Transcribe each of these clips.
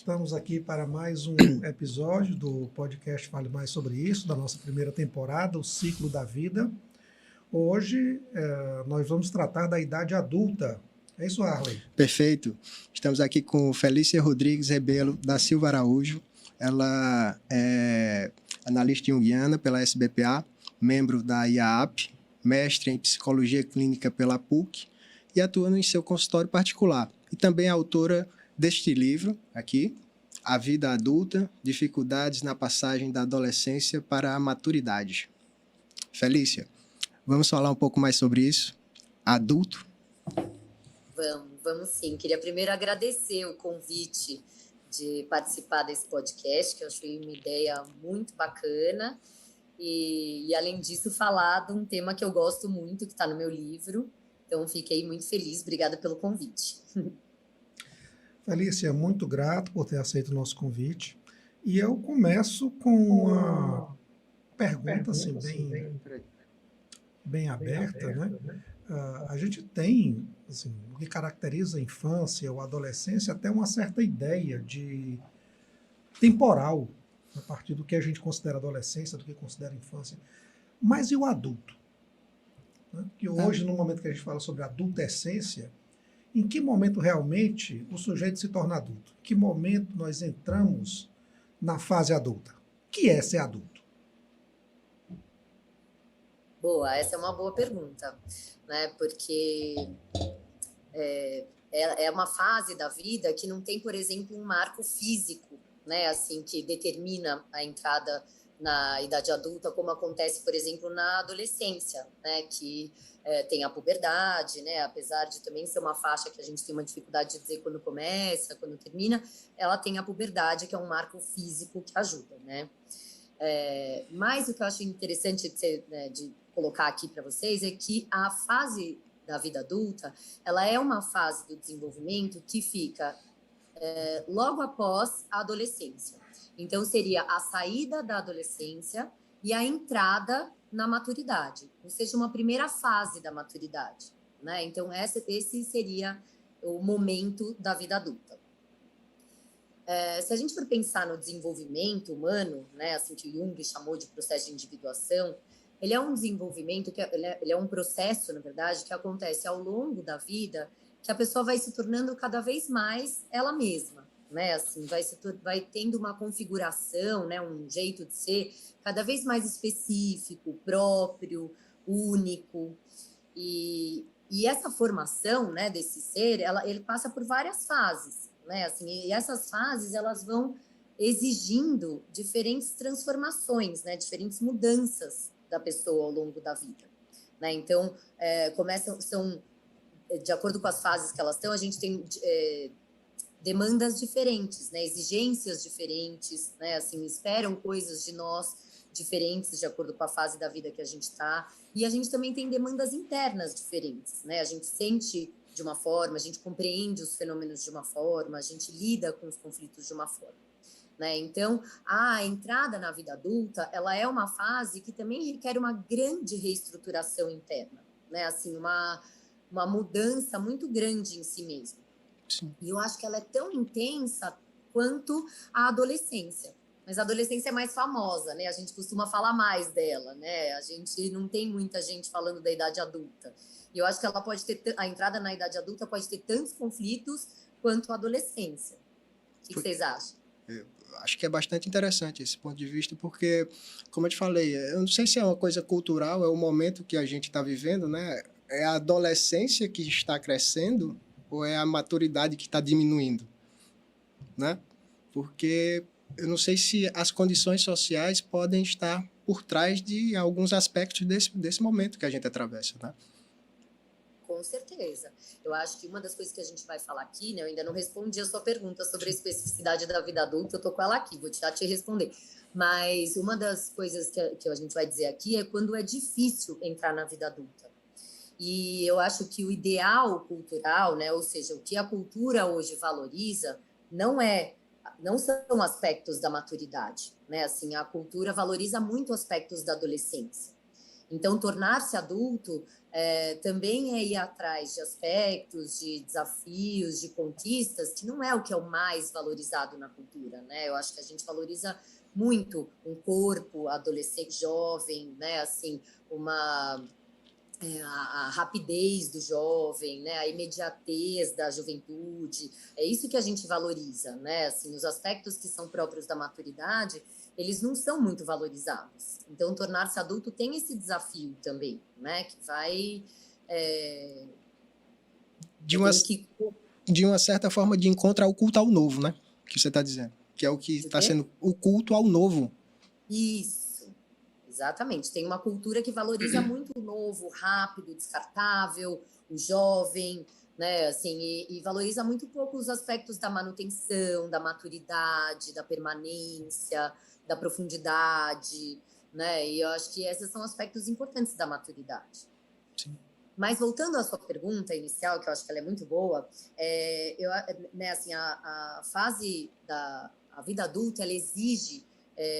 Estamos aqui para mais um episódio do podcast Fale Mais Sobre Isso, da nossa primeira temporada, o Ciclo da Vida. Hoje nós vamos tratar da idade adulta. É isso, Arley? Perfeito. Estamos aqui com Felícia Rodrigues Rebelo da Silva Araújo. Ela é analista junguiana pela SBPA, membro da IAAP, mestre em Psicologia Clínica pela PUC e atua em seu consultório particular. E também é autora deste livro aqui, A Vida Adulta, Dificuldades na Passagem da Adolescência para a Maturidade. Felícia, vamos falar um pouco mais sobre isso? Adulto? Vamos sim. Queria primeiro agradecer o convite de participar desse podcast, que eu achei uma ideia muito bacana. E além disso, falar de um tema que eu gosto muito, que está no meu livro. Então, fiquei muito feliz. Obrigada pelo convite. Felícia, muito grato por ter aceito o nosso convite. E eu começo com uma pergunta assim, bem aberta, né? A gente tem, assim, o que caracteriza a infância ou a adolescência, até uma certa ideia de temporal, a partir do que a gente considera adolescência, do que considera infância. Mas e o adulto? Né? Que hoje, no momento que a gente fala sobre adultescência, em que momento realmente o sujeito se torna adulto? Em que momento nós entramos na fase adulta? O que é ser adulto? Boa, essa é uma boa pergunta, né? Porque é uma fase da vida que não tem, por exemplo, um marco físico, né? Assim, que determina a entrada na idade adulta, como acontece, por exemplo, na adolescência, né? Que tem a puberdade, né? Apesar de também ser uma faixa que a gente tem uma dificuldade de dizer quando começa, quando termina, ela tem a puberdade, que é um marco físico que ajuda, né? Mas o que eu acho interessante de colocar aqui para vocês é que a fase da vida adulta, ela é uma fase do desenvolvimento que fica logo após a adolescência. Então, seria a saída da adolescência e a entrada na maturidade, ou seja, uma primeira fase da maturidade, né? Então, esse seria o momento da vida adulta. Se a gente for pensar no desenvolvimento humano, né, assim que Jung chamou de processo de individuação, ele é um desenvolvimento, ele é um processo, na verdade, que acontece ao longo da vida, que a pessoa vai se tornando cada vez mais ela mesma, né? Assim, vai tendo uma configuração, né, um jeito de ser cada vez mais específico, próprio, único. E essa formação, né, desse ser, ele passa por várias fases, né? Assim, e essas fases elas vão exigindo diferentes transformações, né, diferentes mudanças da pessoa ao longo da vida, né? Então, são de acordo com as fases que elas estão, a gente tem demandas diferentes, né? Exigências diferentes, né? Assim, esperam coisas de nós diferentes de acordo com a fase da vida que a gente está. E a gente também tem demandas internas diferentes, né? A gente sente de uma forma, a gente compreende os fenômenos de uma forma, a gente lida com os conflitos de uma forma, né? Então, a entrada na vida adulta, ela é uma fase que também requer uma grande reestruturação interna, né? Assim, uma mudança muito grande em si mesmo. Sim. E eu acho que ela é tão intensa quanto a adolescência. Mas a adolescência é mais famosa, né? A gente costuma falar mais dela, né? A gente não tem muita gente falando da idade adulta. E eu acho que ela pode ter, a entrada na idade adulta pode ter tantos conflitos quanto a adolescência. O que vocês acham? Eu acho que é bastante interessante esse ponto de vista, porque, como eu te falei, eu não sei se é uma coisa cultural, é o momento que a gente está vivendo, né? É a adolescência que está crescendo ou é a maturidade que está diminuindo, né? Porque eu não sei se as condições sociais podem estar por trás de alguns aspectos desse momento que a gente atravessa, né? Com certeza. Eu acho que uma das coisas que a gente vai falar aqui, né, eu ainda não respondi a sua pergunta sobre a especificidade da vida adulta, eu tô com ela aqui, vou te responder. Mas uma das coisas que a gente vai dizer aqui é quando é difícil entrar na vida adulta. E eu acho que o ideal cultural, né, ou seja, o que a cultura hoje valoriza, não são aspectos da maturidade, né? Assim, a cultura valoriza muito aspectos da adolescência. Então, tornar-se adulto também é ir atrás de aspectos, de desafios, de conquistas, que não é o que é o mais valorizado na cultura, né? Eu acho que a gente valoriza muito um corpo adolescente, jovem, né? Assim, a rapidez do jovem, né? A imediatez da juventude. É isso que a gente valoriza, né? Assim, os aspectos que são próprios da maturidade, eles não são muito valorizados. Então, tornar-se adulto tem esse desafio também, né? Que vai... De uma certa forma, de encontrar o culto ao novo, né? Que você está dizendo. Que é o que está sendo o culto ao novo. Isso, exatamente. Tem uma cultura que valoriza muito o novo, o rápido, o descartável, o jovem, né? Assim, e valoriza muito pouco os aspectos da manutenção, da maturidade, da permanência, da profundidade, né? E eu acho que esses são aspectos importantes da maturidade. Sim. Mas voltando à sua pergunta inicial, que eu acho que ela é muito boa, assim, a fase a vida adulta, ela exige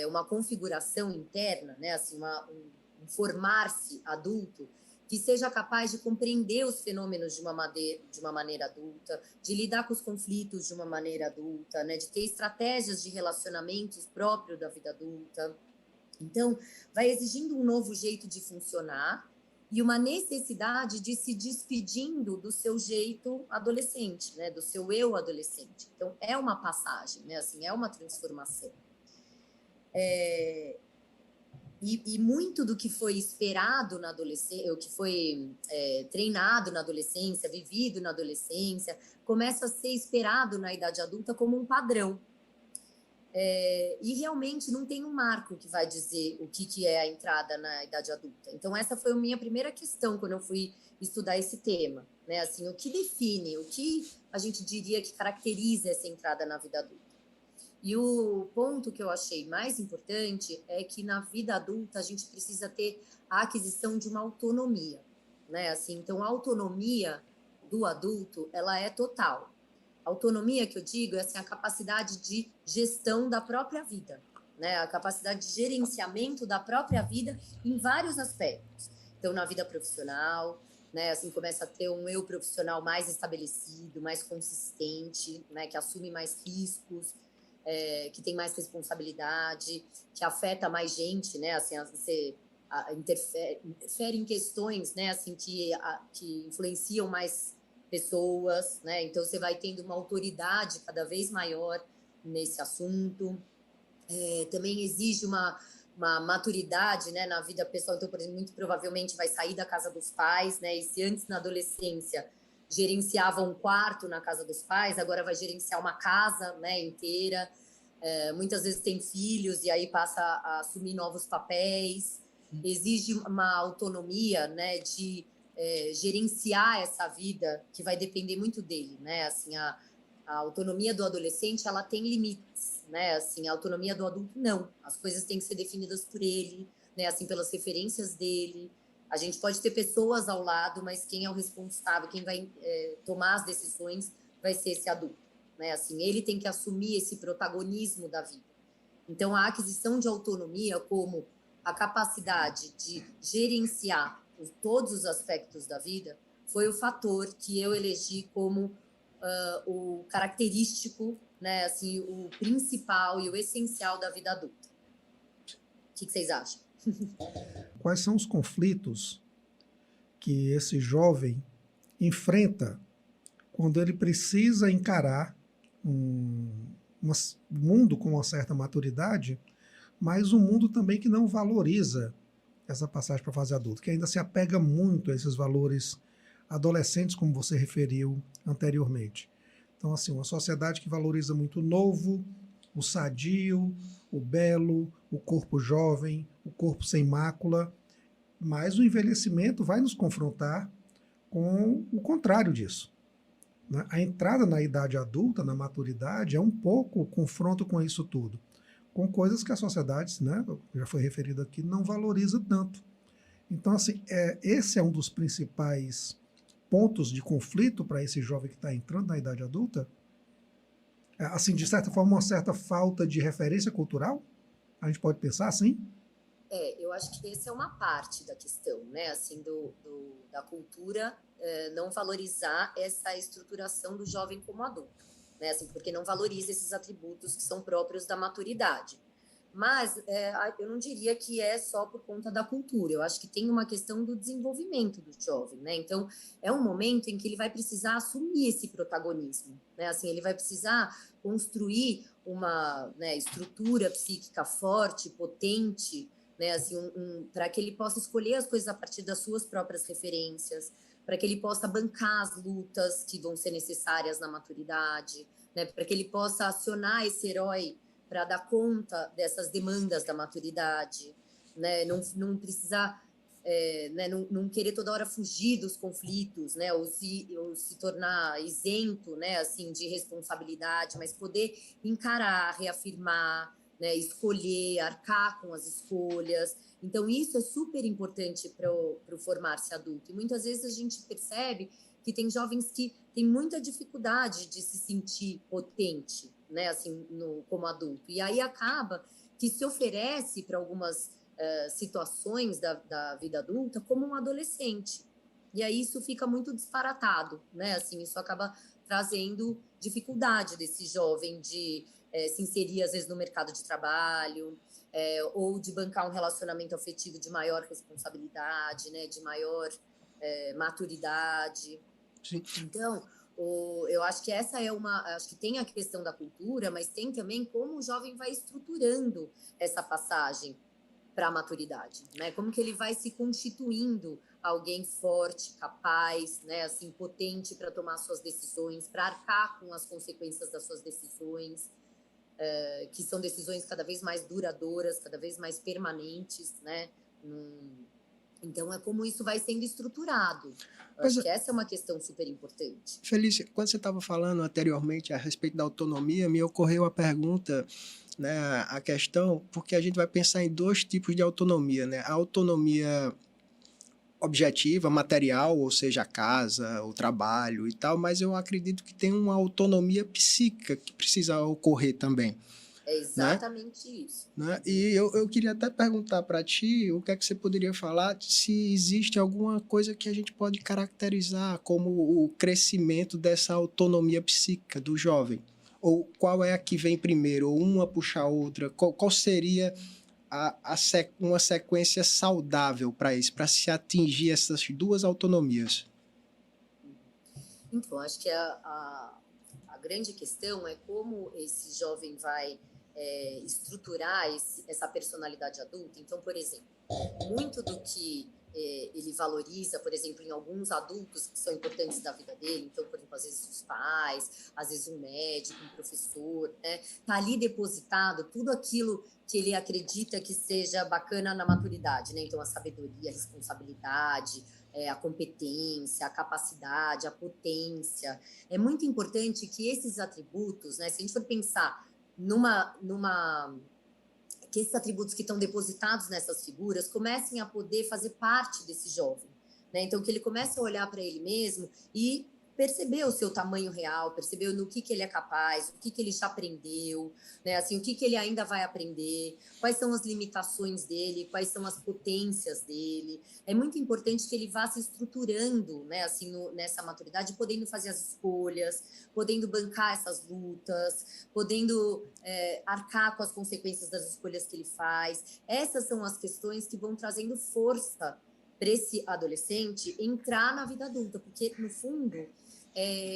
uma configuração interna, né? Assim, um formar-se adulto que seja capaz de compreender os fenômenos de uma maneira adulta, de lidar com os conflitos de uma maneira adulta, né? De ter estratégias de relacionamentos próprios da vida adulta. Então, vai exigindo um novo jeito de funcionar e uma necessidade de se despedindo do seu jeito adolescente, né? Do seu eu adolescente. Então, é uma passagem, né? Assim, é uma transformação. E muito do que foi esperado na adolescência, o que foi treinado na adolescência, vivido na adolescência, começa a ser esperado na idade adulta como um padrão. E realmente não tem um marco que vai dizer o que é a entrada na idade adulta. Então, essa foi a minha primeira questão quando eu fui estudar esse tema, né? Assim, o que define, o que a gente diria que caracteriza essa entrada na vida adulta? E o ponto que eu achei mais importante é que na vida adulta a gente precisa ter a aquisição de uma autonomia, né? Assim, então, a autonomia do adulto, ela é total. Autonomia, que eu digo, é assim, a capacidade de gestão da própria vida, né? A capacidade de gerenciamento da própria vida em vários aspectos. Então, na vida profissional, né? Assim, começa a ter um eu profissional mais estabelecido, mais consistente, né? Que assume mais riscos, que tem mais responsabilidade, que afeta mais gente, né? Assim, você interfere em questões, né? Assim, que influenciam mais pessoas, né? Então, você vai tendo uma autoridade cada vez maior nesse assunto. Também exige uma maturidade, né, na vida pessoal. Então, por exemplo, muito provavelmente vai sair da casa dos pais, né? E se antes, na adolescência, gerenciava um quarto na casa dos pais, agora vai gerenciar uma casa, né, inteira. Muitas vezes tem filhos e aí passa a assumir novos papéis. Exige uma autonomia, né, de gerenciar essa vida, que vai depender muito dele, né? Assim, a autonomia do adolescente, ela tem limites, né? Assim, a autonomia do adulto, não. As coisas têm que ser definidas por ele, né? Assim, pelas referências dele. A gente pode ter pessoas ao lado, mas quem é o responsável, quem vai tomar as decisões vai ser esse adulto, né? Assim, ele tem que assumir esse protagonismo da vida. Então, a aquisição de autonomia como a capacidade de gerenciar todos os aspectos da vida foi o fator que eu elegi como o característico, né, assim, o principal e o essencial da vida adulta. O que vocês acham? Quais são os conflitos que esse jovem enfrenta quando ele precisa encarar um mundo com uma certa maturidade, mas um mundo também que não valoriza essa passagem para a fase adulta, que ainda se apega muito a esses valores adolescentes, como você referiu anteriormente. Então, assim, uma sociedade que valoriza muito o novo, o sadio, o belo, o corpo jovem, o corpo sem mácula, mas o envelhecimento vai nos confrontar com o contrário disso. A entrada na idade adulta, na maturidade, é um pouco o confronto com isso tudo, com coisas que a sociedade, né, já foi referido aqui, não valoriza tanto. Então, assim, esse é um dos principais pontos de conflito para esse jovem que está entrando na idade adulta. Assim, de certa forma, uma certa falta de referência cultural? A gente pode pensar assim? Eu acho que essa é uma parte da questão, né? Assim, da cultura não valorizar essa estruturação do jovem como adulto, né? Assim, porque não valoriza esses atributos que são próprios da maturidade. Mas eu não diria que é só por conta da cultura. Eu acho que tem uma questão do desenvolvimento do jovem, né? Então, é um momento em que ele vai precisar assumir esse protagonismo, né? Assim, ele vai precisar construir uma, né, estrutura psíquica forte, potente, né? Assim, para que ele possa escolher as coisas a partir das suas próprias referências, para que ele possa bancar as lutas que vão ser necessárias na maturidade, né? Para que ele possa acionar esse herói para dar conta dessas demandas da maturidade, né? Não precisar, né? Não querer toda hora fugir dos conflitos, né? Ou se tornar isento, né? Assim, de responsabilidade, mas poder encarar, reafirmar, né? Escolher, arcar com as escolhas. Então, isso é super importante para o formar-se adulto. E muitas vezes a gente percebe que tem jovens que têm muita dificuldade de se sentir potente, né, assim, como adulto. E aí acaba que se oferece para algumas situações da vida adulta como um adolescente. E aí isso fica muito disparatado, né? Assim, isso acaba trazendo dificuldade desse jovem de se inserir, às vezes, no mercado de trabalho, ou de bancar um relacionamento afetivo de maior responsabilidade, né? De maior maturidade. Sim. Então, eu acho que acho que tem a questão da cultura, mas tem também como o jovem vai estruturando essa passagem para a maturidade, né? Como que ele vai se constituindo alguém forte, capaz, né? Assim, potente para tomar suas decisões, para arcar com as consequências das suas decisões, que são decisões cada vez mais duradouras, cada vez mais permanentes, né? Então, é como isso vai sendo estruturado. Eu acho que essa é uma questão super importante. Felícia, quando você estava falando anteriormente a respeito da autonomia, me ocorreu a pergunta, né, a questão, porque a gente vai pensar em dois tipos de autonomia, né? A autonomia objetiva, material, ou seja, a casa, o trabalho e tal, mas eu acredito que tem uma autonomia psíquica que precisa ocorrer também. É exatamente isso. Né? E eu queria até perguntar para ti o que é que você poderia falar se existe alguma coisa que a gente pode caracterizar como o crescimento dessa autonomia psíquica do jovem. Ou qual é a que vem primeiro, ou uma puxa a outra, qual seria uma sequência saudável para isso, para se atingir essas duas autonomias? Então, acho que a grande questão é como esse jovem vai estruturar essa personalidade adulta. Então, por exemplo, muito do que ele valoriza, por exemplo, em alguns adultos que são importantes da vida dele, então, por exemplo, às vezes os pais, às vezes um médico, um professor, né? Tá ali depositado tudo aquilo que ele acredita que seja bacana na maturidade, né? Então, a sabedoria, a responsabilidade, a competência, a capacidade, a potência. É muito importante que esses atributos, né? Se a gente for pensar que esses atributos que estão depositados nessas figuras comecem a poder fazer parte desse jovem, né? Então, que ele comece a olhar para ele mesmo e perceber o seu tamanho real, perceber no que ele é capaz, o que ele já aprendeu, né? Assim, o que ele ainda vai aprender, quais são as limitações dele, quais são as potências dele. É muito importante que ele vá se estruturando, né? Assim, nessa maturidade, podendo fazer as escolhas, podendo bancar essas lutas, podendo arcar com as consequências das escolhas que ele faz. Essas são as questões que vão trazendo força para esse adolescente entrar na vida adulta, porque, no fundo,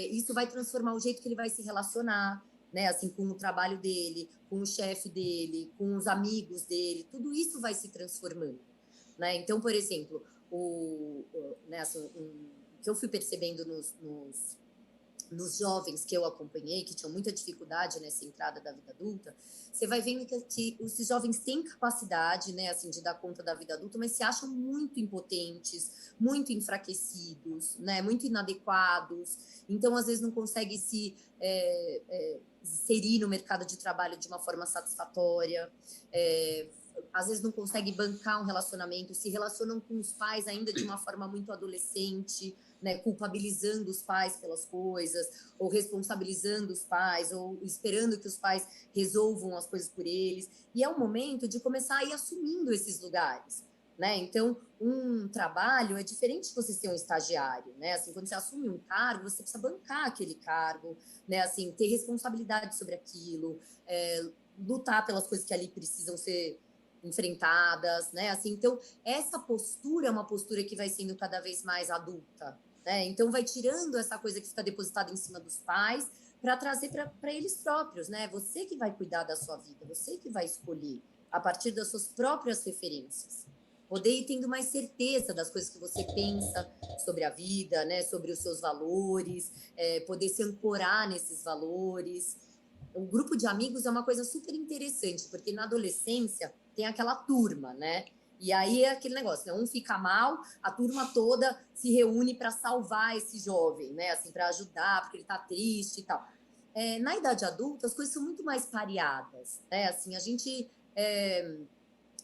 isso vai transformar o jeito que ele vai se relacionar, né? Assim, com o trabalho dele, com o chefe dele, com os amigos dele, tudo isso vai se transformando, né? Então, por exemplo, né, assim, o que eu fui percebendo nos jovens que eu acompanhei, que tinham muita dificuldade nessa entrada da vida adulta, você vai vendo que esses jovens têm capacidade, né, assim, de dar conta da vida adulta, mas se acham muito impotentes, muito enfraquecidos, né, muito inadequados. Então, às vezes, não conseguem se inserir no mercado de trabalho de uma forma satisfatória. às vezes não conseguem bancar um relacionamento, se relacionam com os pais ainda de uma forma muito adolescente, né, culpabilizando os pais pelas coisas, ou responsabilizando os pais, ou esperando que os pais resolvam as coisas por eles. E é um momento de começar a ir assumindo esses lugares, né? Então, um trabalho é diferente de você ser um estagiário, né? Assim, quando você assume um cargo, você precisa bancar aquele cargo, né? Assim, ter responsabilidade sobre aquilo, lutar pelas coisas que ali precisam ser enfrentadas, né? Assim, então, essa postura é uma postura que vai sendo cada vez mais adulta, né? Então, vai tirando essa coisa que fica depositada em cima dos pais para trazer para eles próprios, né? Você que vai cuidar da sua vida, você que vai escolher a partir das suas próprias referências. Poder ir tendo mais certeza das coisas que você pensa sobre a vida, né? Sobre os seus valores, poder se ancorar nesses valores. O grupo de amigos é uma coisa super interessante, porque na adolescência tem aquela turma, né? E aí é aquele negócio, né? Um fica mal, a turma toda se reúne para salvar esse jovem, né? Assim, para ajudar, porque ele está triste e tal. Na idade adulta, as coisas são muito mais pareadas, né? Assim, a gente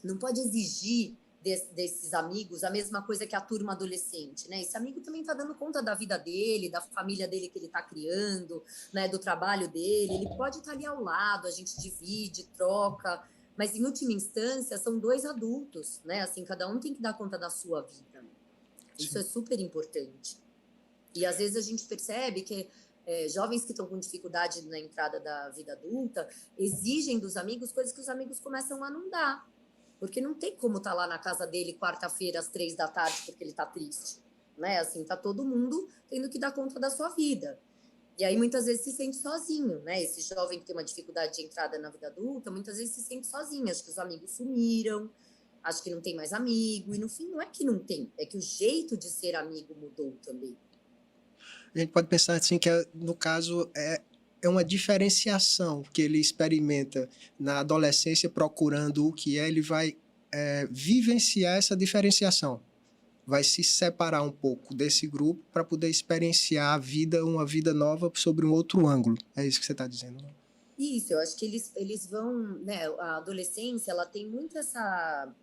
não pode exigir desses amigos a mesma coisa que a turma adolescente, né? Esse amigo também está dando conta da vida dele, da família dele que ele está criando, né? Do trabalho dele. Ele pode estar ali ao lado, a gente divide, troca, mas em última instância são dois adultos, né? Assim, cada um tem que dar conta da sua vida. Isso é super importante. E às vezes a gente percebe que jovens que estão com dificuldade na entrada da vida adulta exigem dos amigos coisas que os amigos começam a não dar. Porque não tem como estar lá na casa dele quarta-feira às 3 da tarde porque ele está triste, né? Assim, tá todo mundo tendo que dar conta da sua vida. E aí muitas vezes se sente sozinho, né? Esse jovem que tem uma dificuldade de entrada na vida adulta, muitas vezes se sente sozinho. Acho que os amigos sumiram, acho que não tem mais amigo. E no fim não é que não tem, é que o jeito de ser amigo mudou também. A gente pode pensar assim que, no caso, é uma diferenciação que ele experimenta na adolescência, procurando o que é, ele vai vivenciar essa diferenciação. Vai se separar um pouco desse grupo para poder experienciar a vida, uma vida nova sobre um outro ângulo. É isso que você está dizendo, né? Isso, eu acho que eles vão, né? A adolescência, ela tem muito essa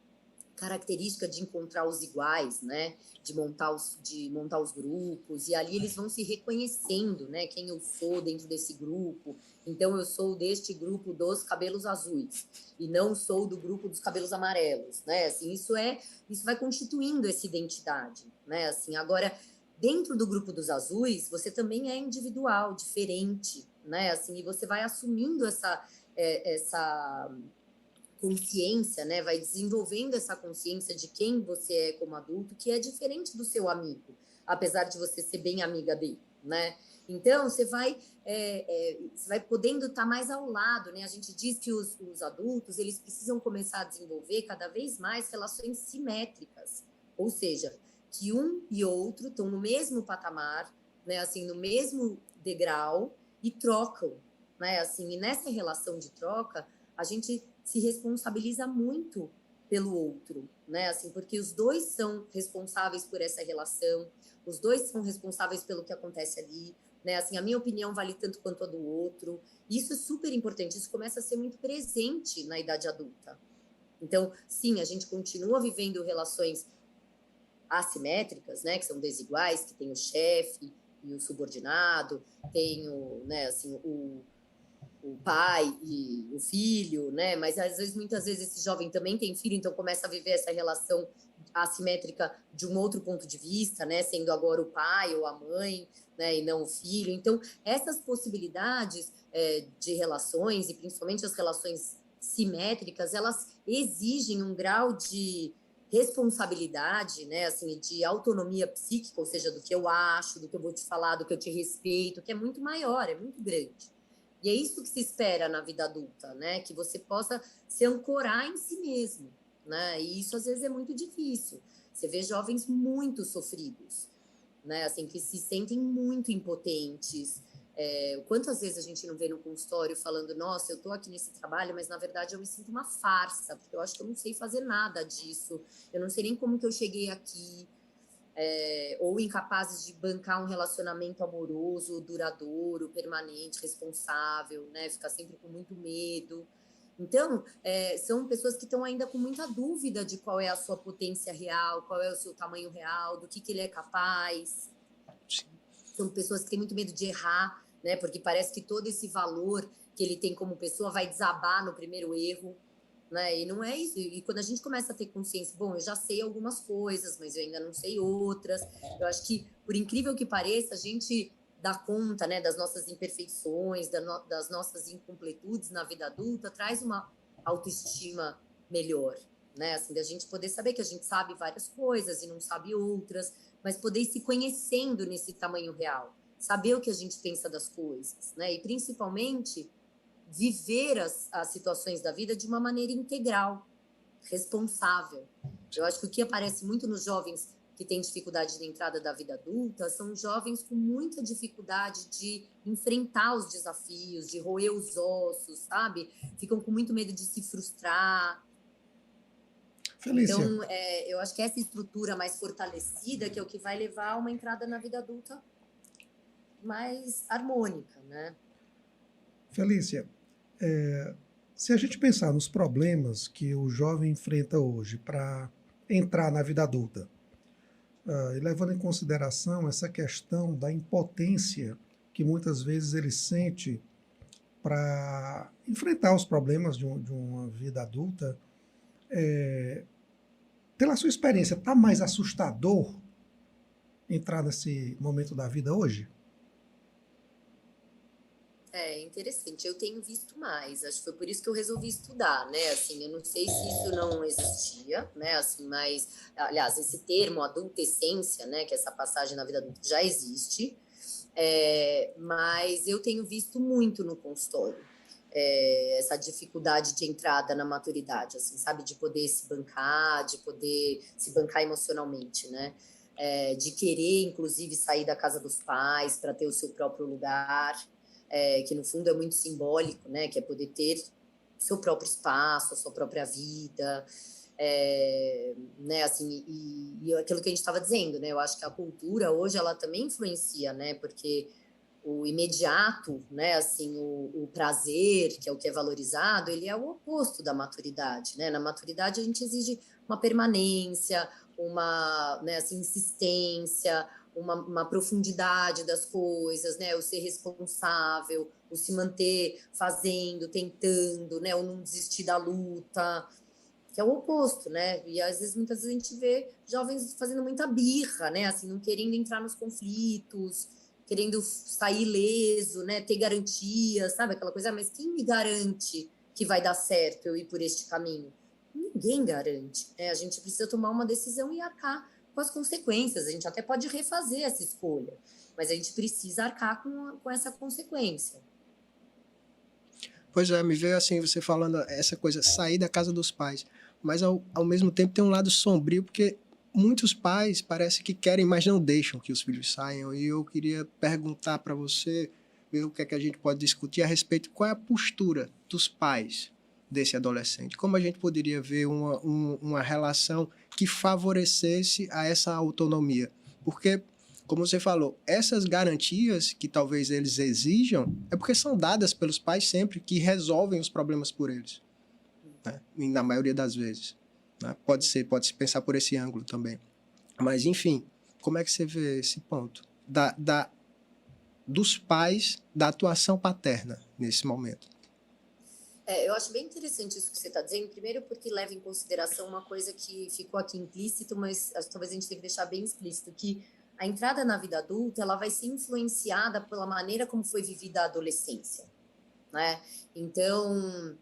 característica de encontrar os iguais, né? De montar os grupos, e ali eles vão se reconhecendo, né? Quem eu sou dentro desse grupo. Então, eu sou deste grupo dos cabelos azuis, e não sou do grupo dos cabelos amarelos, né? Assim, isso vai constituindo essa identidade, né? Assim, agora, dentro do grupo dos azuis, você também é individual, diferente, né? Assim, e você vai assumindo essa consciência, né? Vai desenvolvendo essa consciência de quem você é como adulto, que é diferente do seu amigo, apesar de você ser bem amiga dele, né? Então, você vai podendo estar mais ao lado, né? A gente diz que os adultos, eles precisam começar a desenvolver cada vez mais relações simétricas, ou seja, que um e outro estão no mesmo patamar, né? Assim, no mesmo degrau e trocam, né? Assim, e nessa relação de troca, a gente se responsabiliza muito pelo outro, né? Assim, porque os dois são responsáveis por essa relação, os dois são responsáveis pelo que acontece ali, né? Assim, a minha opinião vale tanto quanto a do outro. Isso é super importante, isso começa a ser muito presente na idade adulta. Então, sim, a gente continua vivendo relações assimétricas, né, que são desiguais, que tem o chefe e o subordinado, tem né, assim, o pai e o filho, né? Mas às vezes, muitas vezes, esse jovem também tem filho, então começa a viver essa relação assimétrica de um outro ponto de vista, né? Sendo agora o pai ou a mãe, né? E não o filho. Então, essas possibilidades de relações, e principalmente as relações simétricas, elas exigem um grau de responsabilidade, né? Assim, de autonomia psíquica, ou seja, do que eu acho, do que eu vou te falar, do que eu te respeito, que é muito maior, é muito grande. E é isso que se espera na vida adulta, né? Que você possa se ancorar em si mesmo, né? E isso às vezes é muito difícil. Você vê jovens muito sofridos, né? Assim, que se sentem muito impotentes. Quantas vezes a gente não vê no consultório falando, nossa, eu estou aqui nesse trabalho, mas na verdade eu me sinto uma farsa, porque eu acho que eu não sei fazer nada disso, eu não sei nem como que eu cheguei aqui. Ou incapazes de bancar um relacionamento amoroso, duradouro, permanente, responsável, né? Ficar sempre com muito medo. Então, são pessoas que estão ainda com muita dúvida de qual é a sua potência real, qual é o seu tamanho real, do que ele é capaz. São pessoas que têm muito medo de errar, né? Porque parece que todo esse valor que ele tem como pessoa vai desabar no primeiro erro, né? E não é isso. E quando a gente começa a ter consciência, bom, eu já sei algumas coisas, mas eu ainda não sei outras. Eu acho que, por incrível que pareça, a gente dá conta, né, das nossas imperfeições, das nossas incompletudes na vida adulta, traz uma autoestima melhor, né? Assim, da gente poder saber que a gente sabe várias coisas e não sabe outras, mas poder ir se conhecendo nesse tamanho real, saber o que a gente pensa das coisas, né? E principalmente viver as situações da vida de uma maneira integral, responsável. Eu acho que o que aparece muito nos jovens que têm dificuldade de entrada da vida adulta são jovens com muita dificuldade de enfrentar os desafios, de roer os ossos, sabe? Ficam com muito medo de se frustrar. Felícia, Então, eu acho que essa estrutura mais fortalecida que é o que vai levar a uma entrada na vida adulta mais harmônica, né? Felícia, se a gente pensar nos problemas que o jovem enfrenta hoje para entrar na vida adulta, e levando em consideração essa questão da impotência que muitas vezes ele sente para enfrentar os problemas de uma vida adulta, pela sua experiência, está mais assustador entrar nesse momento da vida hoje? É interessante, eu tenho visto mais, acho que foi por isso que eu resolvi estudar, né, assim, eu não sei se isso não existia, né, assim, mas, aliás, esse termo adultescência, né, que é essa passagem na vida adulta já existe, mas eu tenho visto muito no consultório, essa dificuldade de entrada na maturidade, assim, sabe, de poder se bancar emocionalmente, né, de querer, inclusive, sair da casa dos pais para ter o seu próprio lugar, que no fundo é muito simbólico, né? Que é poder ter seu próprio espaço, a sua própria vida, né? Assim, e aquilo que a gente estava dizendo, né? Eu acho que a cultura hoje ela também influencia, né? Porque o imediato, né? Assim, o prazer, que é o que é valorizado, ele é o oposto da maturidade, né? Na maturidade a gente exige uma permanência, uma, né? Assim, insistência, uma profundidade das coisas, né? O ser responsável, o se manter fazendo, tentando, né? O não desistir da luta, que é o oposto, né? E às vezes, muitas vezes a gente vê jovens fazendo muita birra, né? Assim, não querendo entrar nos conflitos, querendo sair ileso, né? Ter garantias, sabe? Aquela coisa, mas quem me garante que vai dar certo eu ir por este caminho? Ninguém garante, né? A gente precisa tomar uma decisão e arcar com as consequências. A gente até pode refazer essa escolha, mas a gente precisa arcar com essa consequência. Pois é, me veio assim, você falando essa coisa, sair da casa dos pais. Mas ao mesmo tempo tem um lado sombrio, porque muitos pais parece que querem, mas não deixam que os filhos saiam. E eu queria perguntar para você, ver o que é que a gente pode discutir a respeito, qual é a postura dos pais desse adolescente. Como a gente poderia ver uma relação que favorecesse a essa autonomia? Porque, como você falou, essas garantias que talvez eles exijam é porque são dadas pelos pais sempre, que resolvem os problemas por eles, né? Na maioria das vezes, né? Pode-se pensar por esse ângulo também. Mas, enfim, como é que você vê esse ponto dos pais, da atuação paterna nesse momento? Eu acho bem interessante isso que você está dizendo, primeiro porque leva em consideração uma coisa que ficou aqui implícito, mas talvez a gente tenha que deixar bem explícito, que a entrada na vida adulta ela vai ser influenciada pela maneira como foi vivida a adolescência, né? Então,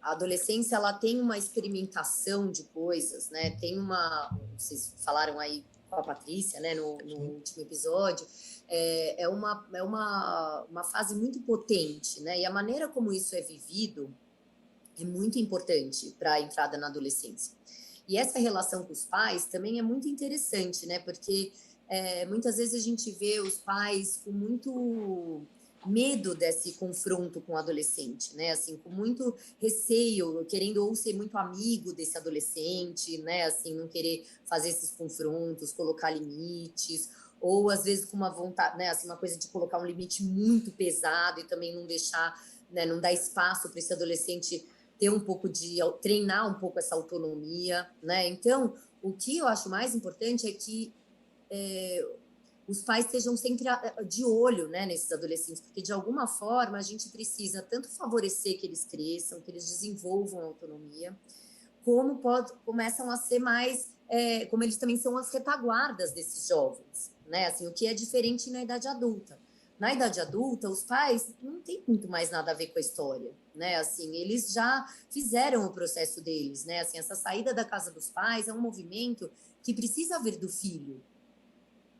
a adolescência ela tem uma experimentação de coisas, né? Tem vocês falaram aí com a Patrícia, né? No último episódio, é uma fase muito potente, né? E a maneira como isso é vivido é muito importante para a entrada na adolescência. E essa relação com os pais também é muito interessante, né? Porque muitas vezes a gente vê os pais com muito medo desse confronto com o adolescente, né? Assim, com muito receio, querendo ou ser muito amigo desse adolescente, né? Assim, não querer fazer esses confrontos, colocar limites, ou às vezes com uma vontade, né? Assim, uma coisa de colocar um limite muito pesado e também não deixar, né, não dá espaço para esse adolescente ter um pouco treinar um pouco essa autonomia, né? Então, o que eu acho mais importante é que os pais estejam sempre de olho, né, nesses adolescentes, porque de alguma forma a gente precisa tanto favorecer que eles cresçam, que eles desenvolvam a autonomia, como começam a ser mais, como eles também são as retaguardas desses jovens, né? Assim, o que é diferente na idade adulta. Na idade adulta, os pais não têm muito mais nada a ver com a história, né? Assim, eles já fizeram o processo deles, né? Assim, essa saída da casa dos pais é um movimento que precisa vir do filho.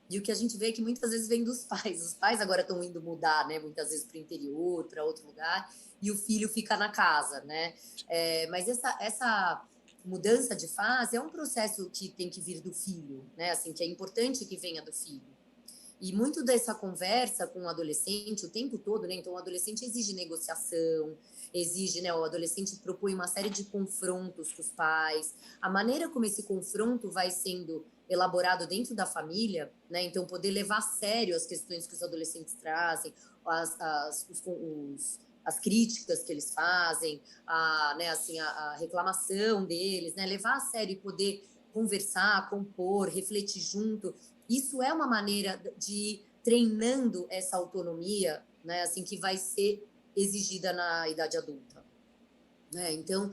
E o que a gente vê é que muitas vezes vem dos pais. Os pais agora estão indo mudar, né? Muitas vezes para o interior, para outro lugar, e o filho fica na casa, né? Mas essa mudança de fase é um processo que tem que vir do filho, né? Assim, que é importante que venha do filho. E muito dessa conversa com o adolescente o tempo todo, né? Então, o adolescente exige negociação, exige, né? O adolescente propõe uma série de confrontos com os pais. A maneira como esse confronto vai sendo elaborado dentro da família, né? Então, poder levar a sério as questões que os adolescentes trazem, as críticas que eles fazem, né? Assim, a reclamação deles, né? Levar a sério e poder conversar, compor, refletir junto. Isso é uma maneira de ir treinando essa autonomia, né, assim, que vai ser exigida na idade adulta, né? Então,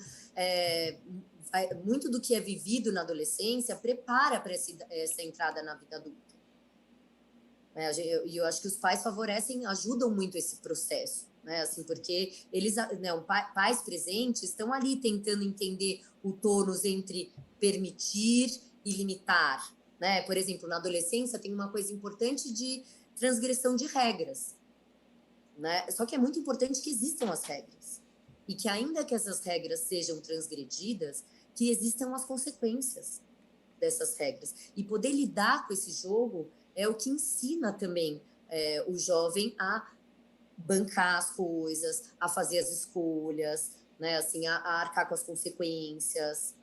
muito do que é vivido na adolescência prepara para essa entrada na vida adulta. E eu acho que os pais ajudam muito esse processo, né? Assim, porque eles, né, pais presentes estão ali tentando entender o tônus entre permitir e limitar, né? Por exemplo, na adolescência tem uma coisa importante de transgressão de regras, né? Só que é muito importante que existam as regras e que ainda que essas regras sejam transgredidas, que existam as consequências dessas regras. E poder lidar com esse jogo é o que ensina também o jovem a bancar as coisas, a fazer as escolhas, né? Assim, a arcar com as consequências,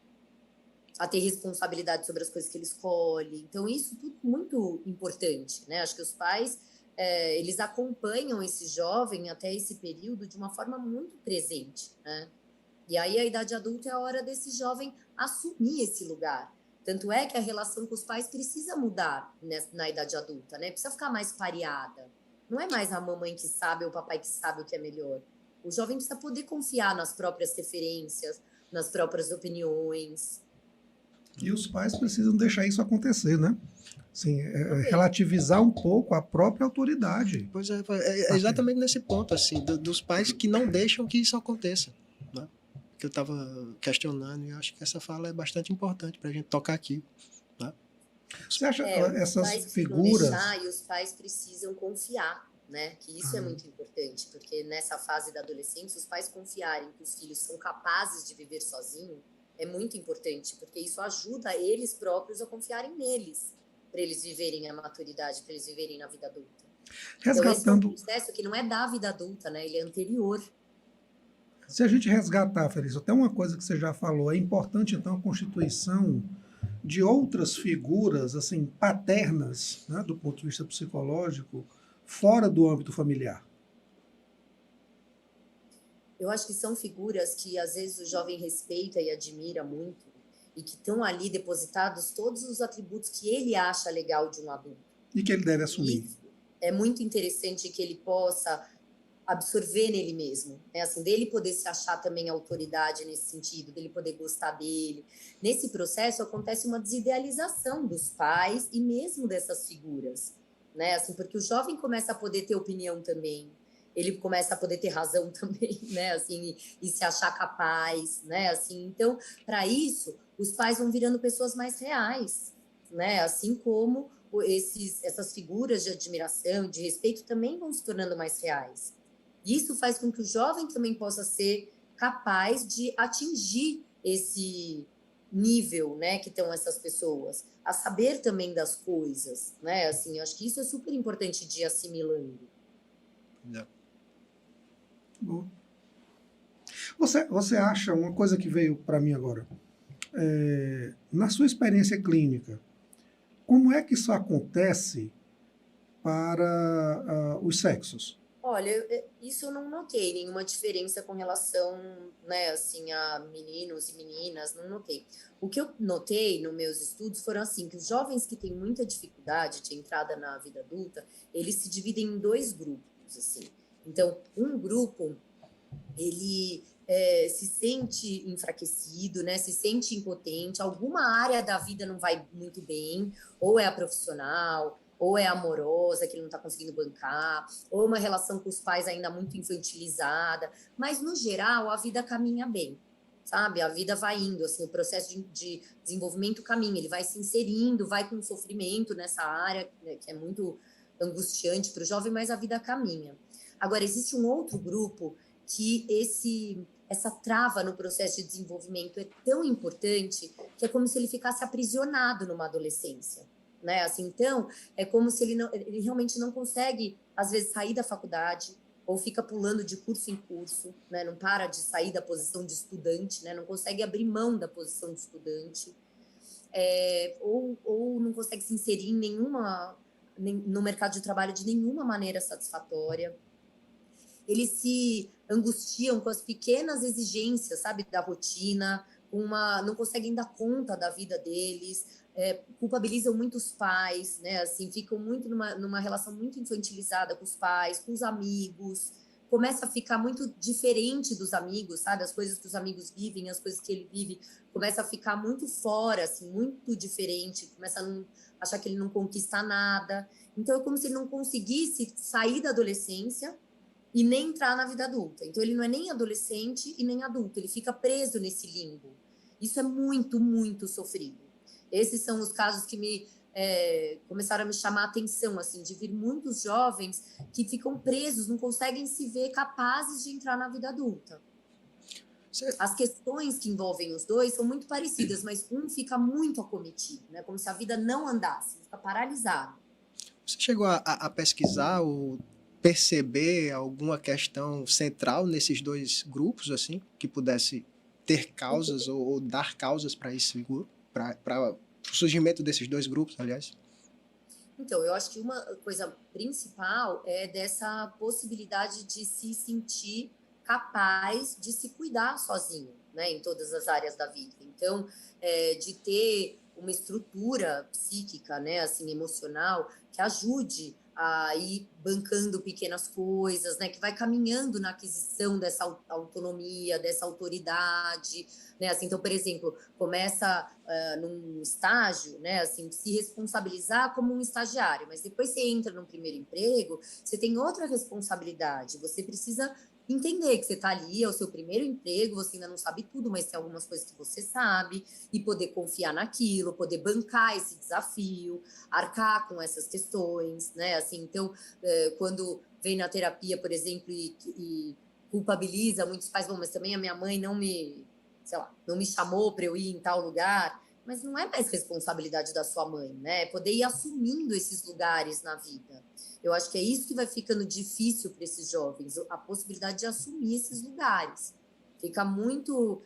a ter responsabilidade sobre as coisas que ele escolhe. Então, isso tudo muito importante, né? Acho que os pais, eles acompanham esse jovem até esse período de uma forma muito presente, né? E aí, a idade adulta é a hora desse jovem assumir esse lugar. Tanto é que a relação com os pais precisa mudar na idade adulta, né? Precisa ficar mais pareada. Não é mais a mamãe que sabe ou o papai que sabe o que é melhor. O jovem precisa poder confiar nas próprias referências, nas próprias opiniões. E os pais precisam deixar isso acontecer, né? Assim, relativizar um pouco a própria autoridade. Pois é exatamente nesse ponto, assim, dos pais que não deixam que isso aconteça, né? Que eu estava questionando e eu acho que essa fala é bastante importante para a gente tocar aqui, né? Você acha essas figuras... figuras... E os pais precisam confiar, né? Que isso é muito importante, porque nessa fase da adolescência, os pais confiarem que os filhos são capazes de viver sozinhos é muito importante, porque isso ajuda eles próprios a confiarem neles, para eles viverem a maturidade, para eles viverem na vida adulta. Resgatando... Então, esse é um processo que não é da vida adulta, né? Ele é anterior. Se a gente resgatar, Felício, até uma coisa que você já falou, é importante, então, a constituição de outras figuras, assim, paternas, né, do ponto de vista psicológico, fora do âmbito familiar. Eu acho que são figuras que, às vezes, o jovem respeita e admira muito e que estão ali depositados todos os atributos que ele acha legal de um adulto. E que ele deve assumir. E é muito interessante que ele possa absorver nele mesmo, né? Assim, dele poder se achar também autoridade nesse sentido, dele poder gostar dele. Nesse processo acontece uma desidealização dos pais e mesmo dessas figuras, né? Assim, porque o jovem começa a poder ter opinião também, ele começa a poder ter razão também, né? Assim, e se achar capaz, né? Assim, então, para isso, os pais vão virando pessoas mais reais, né? Assim como essas figuras de admiração, de respeito também vão se tornando mais reais. Isso faz com que o jovem também possa ser capaz de atingir esse nível, né, que estão essas pessoas, a saber também das coisas, né? Assim, eu acho que isso é super importante de ir assimilando. Você acha, uma coisa que veio para mim agora, na sua experiência clínica, como é que isso acontece para os sexos? Olha, isso eu não notei nenhuma diferença com relação, né, assim, a meninos e meninas, não notei. O que eu notei nos meus estudos foram assim, que os jovens que têm muita dificuldade de entrada na vida adulta, eles se dividem em dois grupos, assim. Então, um grupo, ele se sente enfraquecido, né, se sente impotente, alguma área da vida não vai muito bem, ou é a profissional, ou é amorosa, que ele não está conseguindo bancar, ou uma relação com os pais ainda muito infantilizada, mas no geral a vida caminha bem, sabe? A vida vai indo, assim, o processo de desenvolvimento caminha, ele vai se inserindo, vai com sofrimento nessa área, né, que é muito angustiante para o jovem, mas a vida caminha. Agora, existe um outro grupo que essa trava no processo de desenvolvimento é tão importante que é como se ele ficasse aprisionado numa adolescência, né? Assim, então, é como se ele realmente não consegue, às vezes, sair da faculdade ou fica pulando de curso em curso, né? Não para de sair da posição de estudante, né? Não consegue abrir mão da posição de estudante, ou não consegue se inserir no mercado de trabalho de nenhuma maneira satisfatória. Eles se angustiam com as pequenas exigências, sabe, da rotina, não conseguem dar conta da vida deles, culpabilizam muito os pais, né, assim, ficam muito numa relação muito infantilizada com os pais, com os amigos, começa a ficar muito diferente dos amigos, sabe, as coisas que os amigos vivem, as coisas que ele vive, começa a ficar muito fora, assim, muito diferente, começa a não, achar que ele não conquista nada, então é como se ele não conseguisse sair da adolescência e nem entrar na vida adulta. Então, ele não é nem adolescente e nem adulto, ele fica preso nesse limbo. Isso é muito, muito sofrido. Esses são os casos que começaram a me chamar a atenção, assim, de vir muitos jovens que ficam presos, não conseguem se ver capazes de entrar na vida adulta. As questões que envolvem os dois são muito parecidas, mas um fica muito acometido, né? Como se a vida não andasse, fica paralisado. Você chegou a pesquisar ou perceber alguma questão central nesses dois grupos, assim, que pudesse ter causas ou dar causas para esse grupo, para o surgimento desses dois grupos, aliás? Então, eu acho que uma coisa principal é dessa possibilidade de se sentir capaz de se cuidar sozinho, né, em todas as áreas da vida. Então, de ter uma estrutura psíquica, né, assim, emocional, que ajude a ir bancando pequenas coisas, né, que vai caminhando na aquisição dessa autonomia, dessa autoridade, né, assim, então, por exemplo, começa num estágio, né, assim, se responsabilizar como um estagiário, mas depois você entra num primeiro emprego, você tem outra responsabilidade, você precisa entender que você está ali, é o seu primeiro emprego, você ainda não sabe tudo, mas tem algumas coisas que você sabe, e poder confiar naquilo, poder bancar esse desafio, arcar com essas questões, né, assim, então, quando vem na terapia, por exemplo, e culpabiliza muitos pais, bom, mas também a minha mãe não me, sei lá, não me chamou para eu ir em tal lugar, mas não é mais responsabilidade da sua mãe, né? Poder ir assumindo esses lugares na vida. Eu acho que é isso que vai ficando difícil para esses jovens, a possibilidade de assumir esses lugares. Fica muito...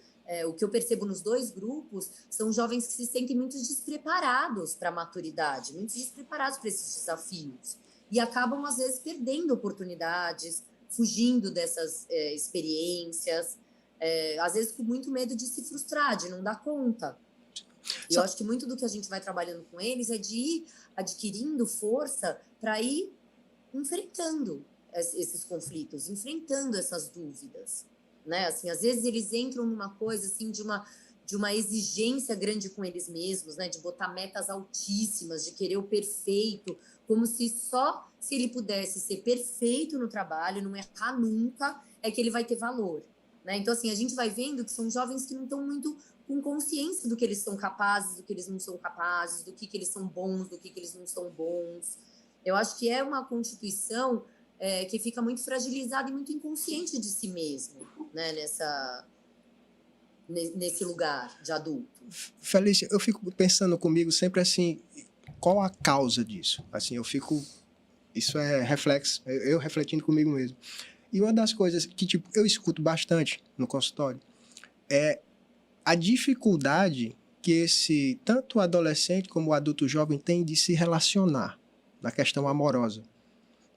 o que eu percebo nos dois grupos são jovens que se sentem muito despreparados para a maturidade, muito despreparados para esses desafios. E acabam, às vezes, perdendo oportunidades, fugindo dessas experiências, às vezes com muito medo de se frustrar, de não dar conta. E eu acho que muito do que a gente vai trabalhando com eles é de ir adquirindo força para ir enfrentando esses conflitos, enfrentando essas dúvidas, né? Assim, às vezes eles entram numa coisa assim de uma exigência grande com eles mesmos, né? De botar metas altíssimas, de querer o perfeito, como se só se ele pudesse ser perfeito no trabalho, não errar nunca, é que ele vai ter valor, né? Então, assim, a gente vai vendo que são jovens que não estão muito com consciência do que eles são capazes, do que eles não são capazes, do que eles são bons, do que eles não são bons. Eu acho que é uma constituição que fica muito fragilizada e muito inconsciente de si mesmo, né? Nesse lugar de adulto. Felícia, eu fico pensando comigo sempre assim, qual a causa disso? Assim, isso é reflexo, eu refletindo comigo mesmo. E uma das coisas que, tipo, eu escuto bastante no consultório é a dificuldade que tanto o adolescente como o adulto jovem tem de se relacionar na questão amorosa,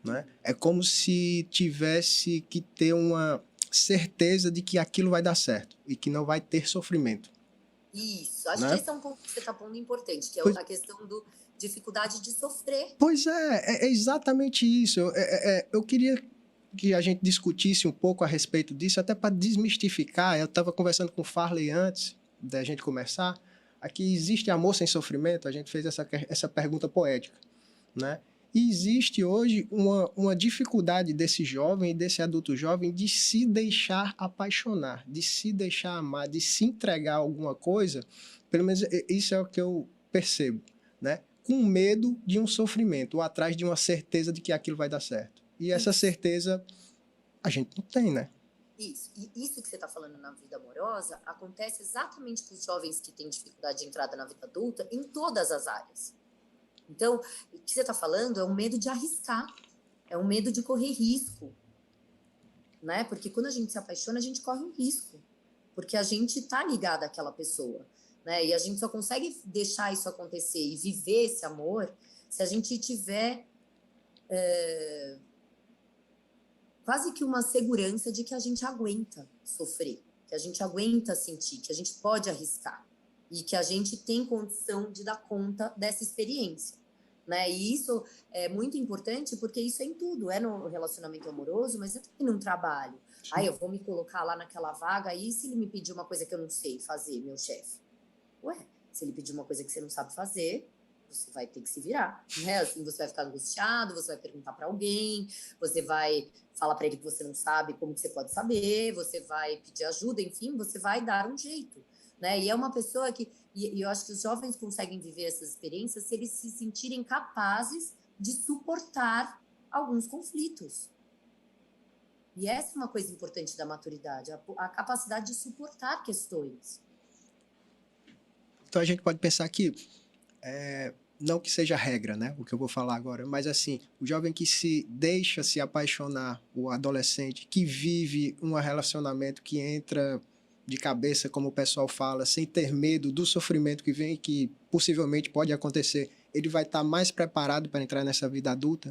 né? É como se tivesse que ter uma certeza de que aquilo vai dar certo e que não vai ter sofrimento. Isso, acho que Né? esse é um ponto que você está pondo importante, que é Pois, a questão do dificuldade de sofrer. pois é exatamente isso. Eu queria que a gente discutisse um pouco a respeito disso, até para desmistificar. Eu estava conversando com o Farley antes da gente começar. Aqui existe amor sem sofrimento? A gente fez essa pergunta poética, né? E existe hoje uma dificuldade desse jovem e desse adulto jovem de se deixar apaixonar, de se deixar amar, de se entregar a alguma coisa. Pelo menos isso é o que eu percebo, né? Com medo de um sofrimento, ou atrás de uma certeza de que aquilo vai dar certo. E essa certeza a gente não tem, né? Isso. E isso que você está falando na vida amorosa acontece exatamente com os jovens que têm dificuldade de entrada na vida adulta em todas as áreas. Então, o que você está falando é um medo de arriscar, é um medo de correr risco, né? Porque quando a gente se apaixona, a gente corre um risco, porque a gente está ligado àquela pessoa, né? E a gente só consegue deixar isso acontecer e viver esse amor se a gente tiver quase que uma segurança de que a gente aguenta sofrer, que a gente aguenta sentir, que a gente pode arriscar e que a gente tem condição de dar conta dessa experiência, né? E isso é muito importante porque isso é em tudo, é no relacionamento amoroso, mas é também no trabalho. Aí eu vou me colocar lá naquela vaga, aí se ele me pedir uma coisa que eu não sei fazer, meu chefe, ué, se ele pedir uma coisa que você não sabe fazer, você vai ter que se virar, né? Assim, você vai ficar angustiado, você vai perguntar para alguém, você vai falar para ele que você não sabe, como que você pode saber, você vai pedir ajuda, enfim, você vai dar um jeito, né? E é uma pessoa que... E eu acho que os jovens conseguem viver essas experiências se eles se sentirem capazes de suportar alguns conflitos. E essa é uma coisa importante da maturidade, a capacidade de suportar questões. Então a gente pode pensar que não que seja regra, né, o que eu vou falar agora, mas assim, o jovem que se deixa se apaixonar, o adolescente que vive um relacionamento que entra de cabeça, como o pessoal fala, sem ter medo do sofrimento que vem, que possivelmente pode acontecer, ele vai estar mais preparado para entrar nessa vida adulta?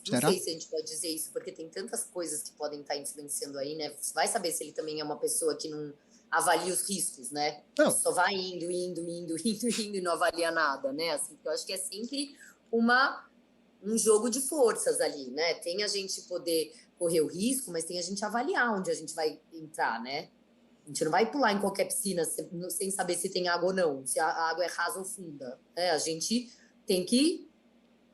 Será? Não sei se a gente pode dizer isso, porque tem tantas coisas que podem estar influenciando aí, né? Você vai saber se ele também é uma pessoa que não avalia os riscos, né? Não. Só vai indo e não avalia nada, né? Assim, porque eu acho que é sempre um jogo de forças ali, né? Tem a gente poder correr o risco, mas tem a gente avaliar onde a gente vai entrar, né? A gente não vai pular em qualquer piscina sem saber se tem água ou não, se a água é rasa ou funda, né? A gente tem que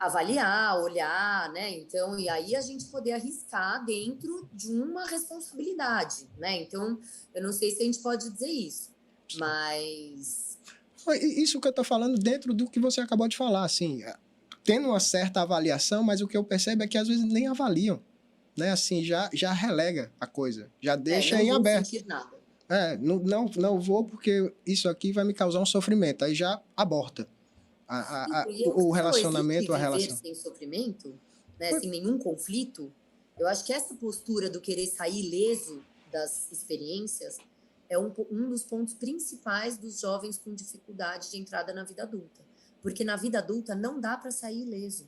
avaliar, olhar, né? Então, e aí a gente poder arriscar dentro de uma responsabilidade, né? Então, eu não sei se a gente pode dizer isso, mas... Isso que eu estou falando dentro do que você acabou de falar, assim, tendo uma certa avaliação, mas o que eu percebo é que às vezes nem avaliam, né? Assim, já relega a coisa, já deixa em aberto. Não vou sentir nada. Não vou porque isso aqui vai me causar um sofrimento, aí já aborta. O relacionamento, a relação. Sem sofrimento, né, sem nenhum conflito, eu acho que essa postura do querer sair ileso das experiências é um dos pontos principais dos jovens com dificuldade de entrada na vida adulta. Porque na vida adulta não dá para sair ileso.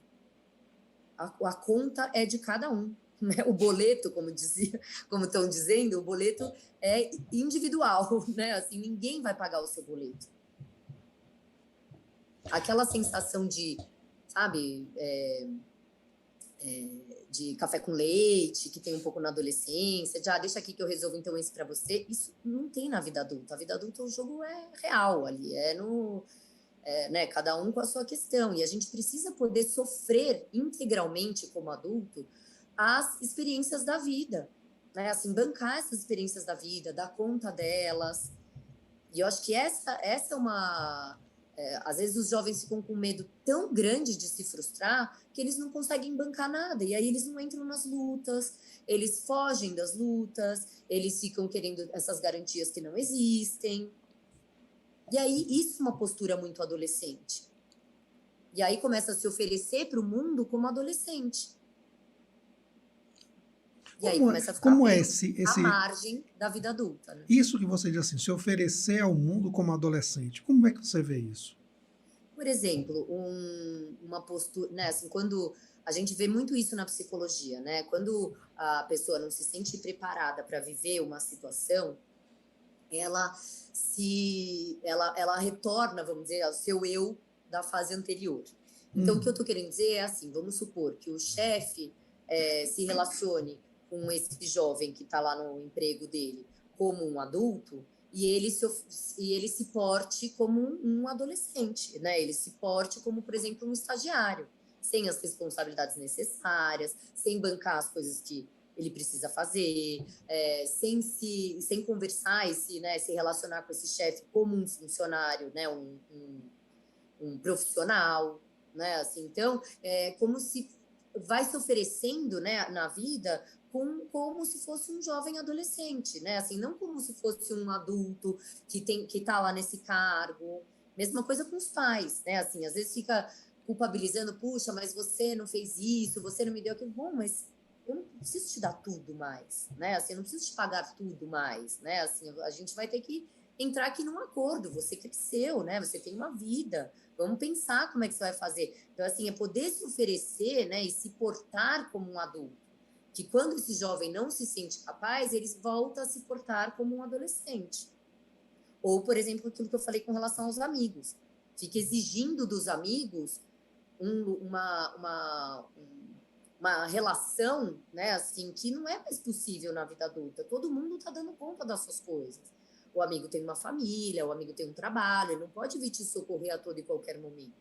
A conta é de cada um. Né? O boleto, como estão dizendo, o boleto é individual. Né? Assim, ninguém vai pagar o seu boleto. Aquela sensação de, sabe, de café com leite, que tem um pouco na adolescência, de deixa aqui que eu resolvo então isso para você, isso não tem na vida adulta. A vida adulta, o jogo é real ali, né, cada um com a sua questão. E a gente precisa poder sofrer integralmente como adulto as experiências da vida, né? Assim, bancar essas experiências da vida, dar conta delas. E eu acho que essa é uma... às vezes os jovens ficam com medo tão grande de se frustrar que eles não conseguem bancar nada, e aí eles não entram nas lutas, eles fogem das lutas, eles ficam querendo essas garantias que não existem. E aí isso é uma postura muito adolescente. E aí começa a se oferecer para o mundo como adolescente. E aí começa a ficar à margem da vida adulta. Né? Isso que você diz assim, se oferecer ao mundo como adolescente, como é que você vê isso? Por exemplo, uma postura, né, assim, quando a gente vê muito isso na psicologia, né? Quando a pessoa não se sente preparada para viver uma situação, ela retorna, vamos dizer, ao seu eu da fase anterior. Então, o que eu estou querendo dizer é assim, vamos supor que o chefe se relacione com esse jovem que está lá no emprego dele como um adulto, e ele se porte como um adolescente, né? Ele se porte como, por exemplo, um estagiário, sem as responsabilidades necessárias, sem bancar as coisas que ele precisa fazer, sem conversar e se relacionar com esse chefe como um funcionário, né? Um profissional, né? Assim, então, como se vai se oferecendo, né, na vida como se fosse um jovem adolescente, né? Assim, não como se fosse um adulto que tá lá nesse cargo. Mesma coisa com os pais, né? Assim, às vezes fica culpabilizando, puxa, mas você não fez isso, você não me deu aquilo. Bom, mas eu não preciso te dar tudo mais, né? Assim, eu não preciso te pagar tudo mais, né? Assim, a gente vai ter que entrar aqui num acordo. Você cresceu, né? Você tem uma vida. Vamos pensar como é que você vai fazer. Então, assim, é poder se oferecer, né, e se portar como um adulto. Que quando esse jovem não se sente capaz, ele volta a se portar como um adolescente. Ou, por exemplo, aquilo que eu falei com relação aos amigos. Fica exigindo dos amigos uma relação, né, assim, que não é mais possível na vida adulta. Todo mundo está dando conta das suas coisas. O amigo tem uma família, o amigo tem um trabalho, ele não pode vir te socorrer a todo e qualquer momento.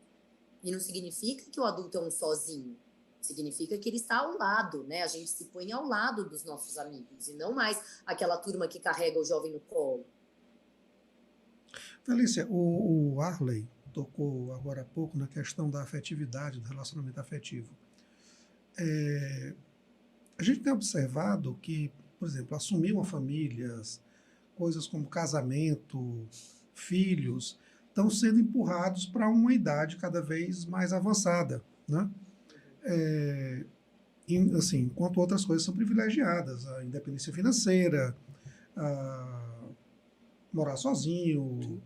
E não significa que o adulto é um sozinho. Significa que ele está ao lado, né? A gente se põe ao lado dos nossos amigos e não mais aquela turma que carrega o jovem no colo. Felícia, o Arley tocou agora há pouco na questão da afetividade, do relacionamento afetivo. A gente tem observado que, por exemplo, assumir uma família, coisas como casamento, filhos, estão sendo empurrados para uma idade cada vez mais avançada, né? Assim, enquanto outras coisas são privilegiadas, a independência financeira, a morar sozinho,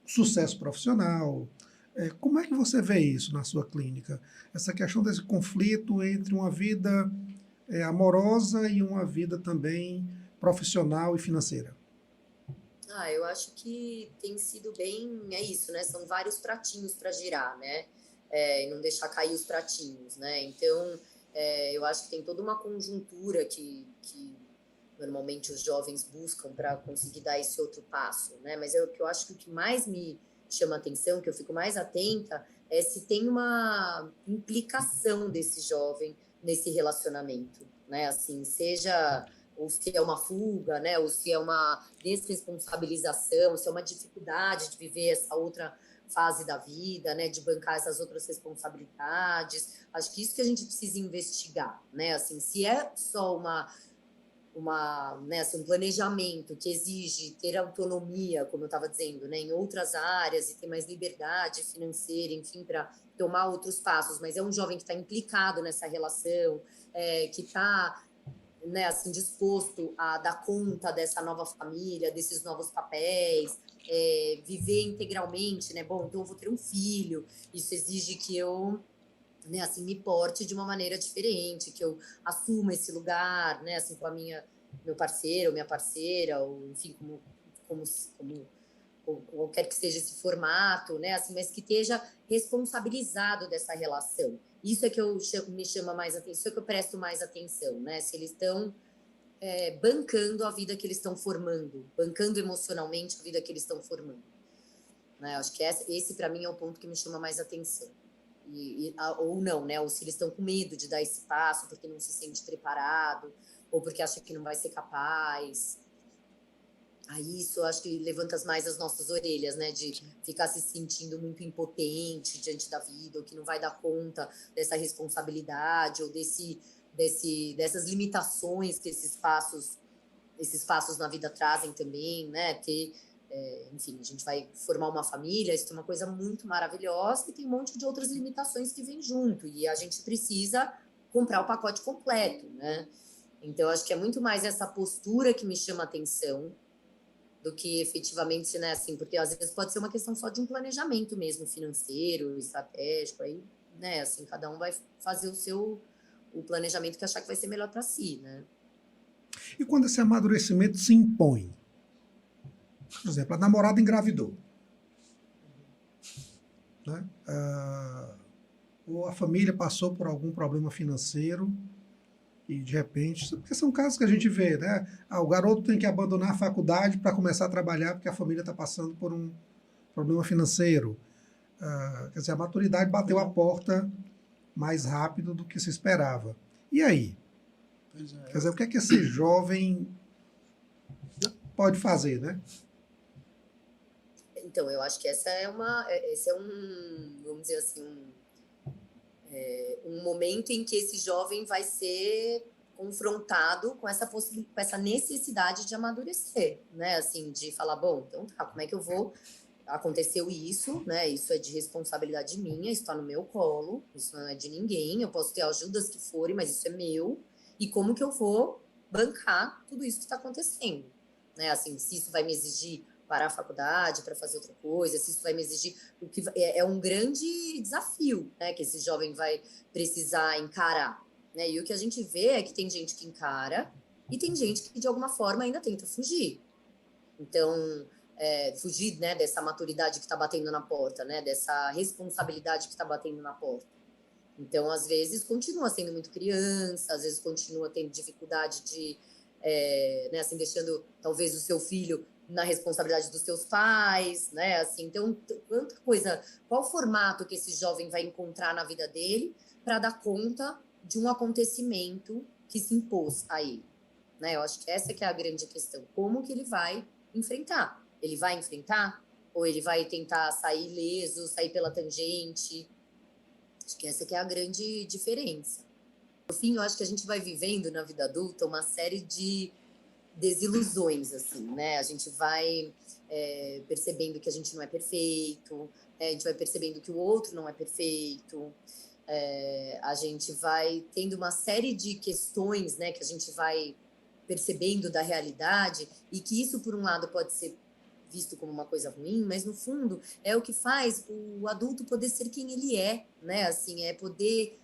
sucesso profissional. Como é que você vê isso na sua clínica? Essa questão desse conflito entre uma vida amorosa e uma vida também profissional e financeira. Eu acho que tem sido bem, é isso, né? São vários pratinhos para girar, né? E não deixar cair os pratinhos, né? Então, eu acho que tem toda uma conjuntura que normalmente os jovens buscam para conseguir dar esse outro passo, né? Mas o que eu acho que o que mais me chama atenção, que eu fico mais atenta, é se tem uma implicação desse jovem nesse relacionamento, né? Assim, seja ou se é uma fuga, né? Ou se é uma desresponsabilização, se é uma dificuldade de viver essa outra fase da vida, né? De bancar essas outras responsabilidades. Acho que isso que a gente precisa investigar, né? Assim, se é só né, assim, um planejamento que exige ter autonomia, como eu estava dizendo, né, em outras áreas e ter mais liberdade financeira, enfim, para tomar outros passos, mas é um jovem que está implicado nessa relação, que está, né, assim, disposto a dar conta dessa nova família, desses novos papéis, viver integralmente, né? Bom, então eu vou ter um filho, isso exige que eu, né, assim, me porte de uma maneira diferente, que eu assuma esse lugar, né, assim, com meu parceiro, minha parceira, ou enfim, como qualquer que seja esse formato, né, assim, mas que esteja responsabilizado dessa relação. Isso é que me chama mais atenção, isso é que eu presto mais atenção, né, se eles estão bancando a vida que eles estão formando, bancando emocionalmente a vida que eles estão formando. Né, acho que esse para mim é o ponto que me chama mais atenção. Ou não, né? Ou se eles estão com medo de dar esse passo porque não se sente preparado, ou porque acha que não vai ser capaz. Aí isso eu acho que levanta mais as nossas orelhas, né? De ficar se sentindo muito impotente diante da vida, ou que não vai dar conta dessa responsabilidade, ou dessas limitações que esses passos na vida trazem também, né? Enfim, a gente vai formar uma família, isso é uma coisa muito maravilhosa e tem um monte de outras limitações que vêm junto e a gente precisa comprar o pacote completo, né? Então, acho que é muito mais essa postura que me chama atenção do que efetivamente, né, assim, porque às vezes pode ser uma questão só de um planejamento mesmo, financeiro, estratégico, aí né? Assim, cada um vai fazer o planejamento que achar que vai ser melhor para si, né? E quando esse amadurecimento se impõe? Por exemplo, a namorada engravidou, né? Ou a família passou por algum problema financeiro e, de repente, porque são casos que a gente vê, né? O garoto tem que abandonar a faculdade para começar a trabalhar porque a família está passando por um problema financeiro. Quer dizer, a maturidade bateu a porta mais rápido do que se esperava. E aí? Quer dizer, o que é que esse jovem pode fazer, né? Então, eu acho que esse é um, vamos dizer assim, um momento em que esse jovem vai ser confrontado com essa necessidade de amadurecer, né? Assim, de falar, bom, então tá, como é que eu vou... Aconteceu isso, né? Isso é de responsabilidade minha, isso está no meu colo, isso não é de ninguém, eu posso ter ajudas que forem, mas isso é meu, e como que eu vou bancar tudo isso que está acontecendo, né? Assim, se isso vai me exigir parar a faculdade para fazer outra coisa, se isso vai me exigir, o que é um grande desafio, né? Que esse jovem vai precisar encarar, né? E o que a gente vê é que tem gente que encara e tem gente que de alguma forma ainda tenta fugir. Então, fugir, né, dessa maturidade que está batendo na porta, né, dessa responsabilidade que está batendo na porta. Então, às vezes, continua sendo muito criança, às vezes continua tendo dificuldade de, né, assim, deixando talvez o seu filho na responsabilidade dos seus pais, né, assim, então, quanta coisa, qual formato que esse jovem vai encontrar na vida dele para dar conta de um acontecimento que se impôs a ele, né, eu acho que essa que é a grande questão, como que ele vai enfrentar? Ele vai enfrentar? Ou ele vai tentar sair ileso, sair pela tangente? Acho que essa que é a grande diferença. No fim, eu acho que a gente vai vivendo na vida adulta uma série de desilusões, assim, né? A gente vai percebendo que a gente não é perfeito, a gente vai percebendo que o outro não é perfeito, a gente vai tendo uma série de questões, né, que a gente vai percebendo da realidade, e que isso, por um lado, pode ser visto como uma coisa ruim, mas no fundo é o que faz o adulto poder ser quem ele é, né? Assim, é poder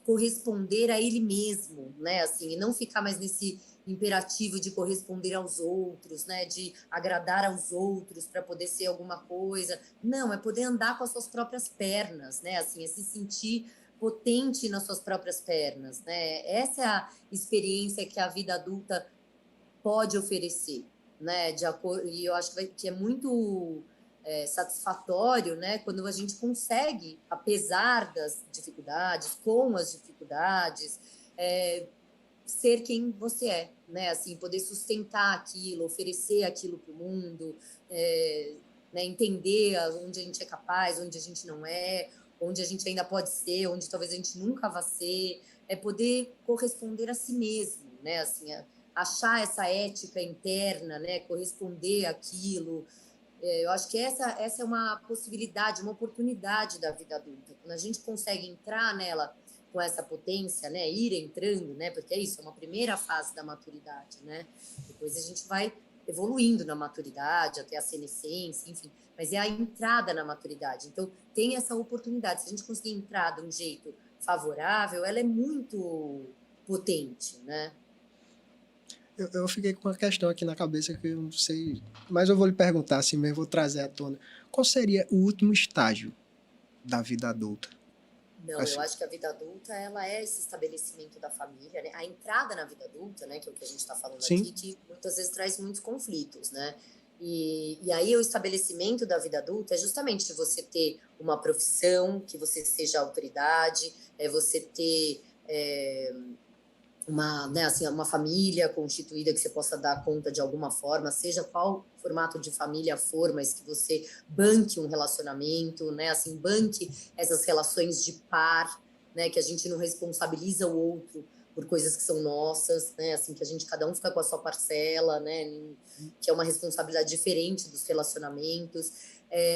corresponder a ele mesmo, né? Assim, e não ficar mais nesse imperativo de corresponder aos outros, né? De agradar aos outros para poder ser alguma coisa. Não, é poder andar com as suas próprias pernas, né? Assim, é se sentir potente nas suas próprias pernas, né? Essa é a experiência que a vida adulta pode oferecer, né? E eu acho que é muito satisfatório, né? Quando a gente consegue, apesar das dificuldades, com as dificuldades, ser quem você é, né? Assim, poder sustentar aquilo, oferecer aquilo para o mundo, né? Entender onde a gente é capaz, onde a gente não é, onde a gente ainda pode ser, onde talvez a gente nunca vá ser, é poder corresponder a si mesmo, né? Assim, achar essa ética interna, né? Corresponder àquilo. Eu acho que essa é uma possibilidade, uma oportunidade da vida adulta. Quando a gente consegue entrar nela com essa potência, né? Ir entrando, né? Porque é isso, é uma primeira fase da maturidade, né? Depois a gente vai evoluindo na maturidade, até a senescência, enfim. Mas é a entrada na maturidade. Então, tem essa oportunidade. Se a gente conseguir entrar de um jeito favorável, ela é muito potente, né? Eu fiquei com uma questão aqui na cabeça que eu não sei, mas eu vou lhe perguntar assim mesmo, vou trazer à tona. Qual seria o último estágio da vida adulta? Não, eu acho que a vida adulta, ela é esse estabelecimento da família, né? A entrada na vida adulta, né, que é o que a gente está falando Sim. aqui, que muitas vezes traz muitos conflitos, né? E aí o estabelecimento da vida adulta é justamente você ter uma profissão, que você seja autoridade, é você ter né, assim, uma família constituída que você possa dar conta de alguma forma, seja qual formato de família for, mas que você banque um relacionamento, né, assim, banque essas relações de par, né, que a gente não responsabiliza o outro por coisas que são nossas, né, assim, que a gente, cada um fica com a sua parcela, né, que é uma responsabilidade diferente dos relacionamentos,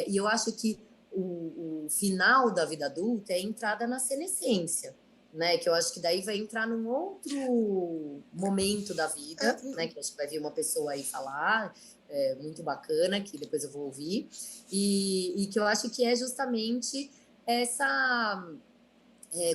e eu acho que o final da vida adulta é a entrada na senescência, né, que eu acho que daí vai entrar num outro momento da vida, né, que eu acho que vai vir uma pessoa aí falar, muito bacana, que depois eu vou ouvir, e que eu acho que é justamente essa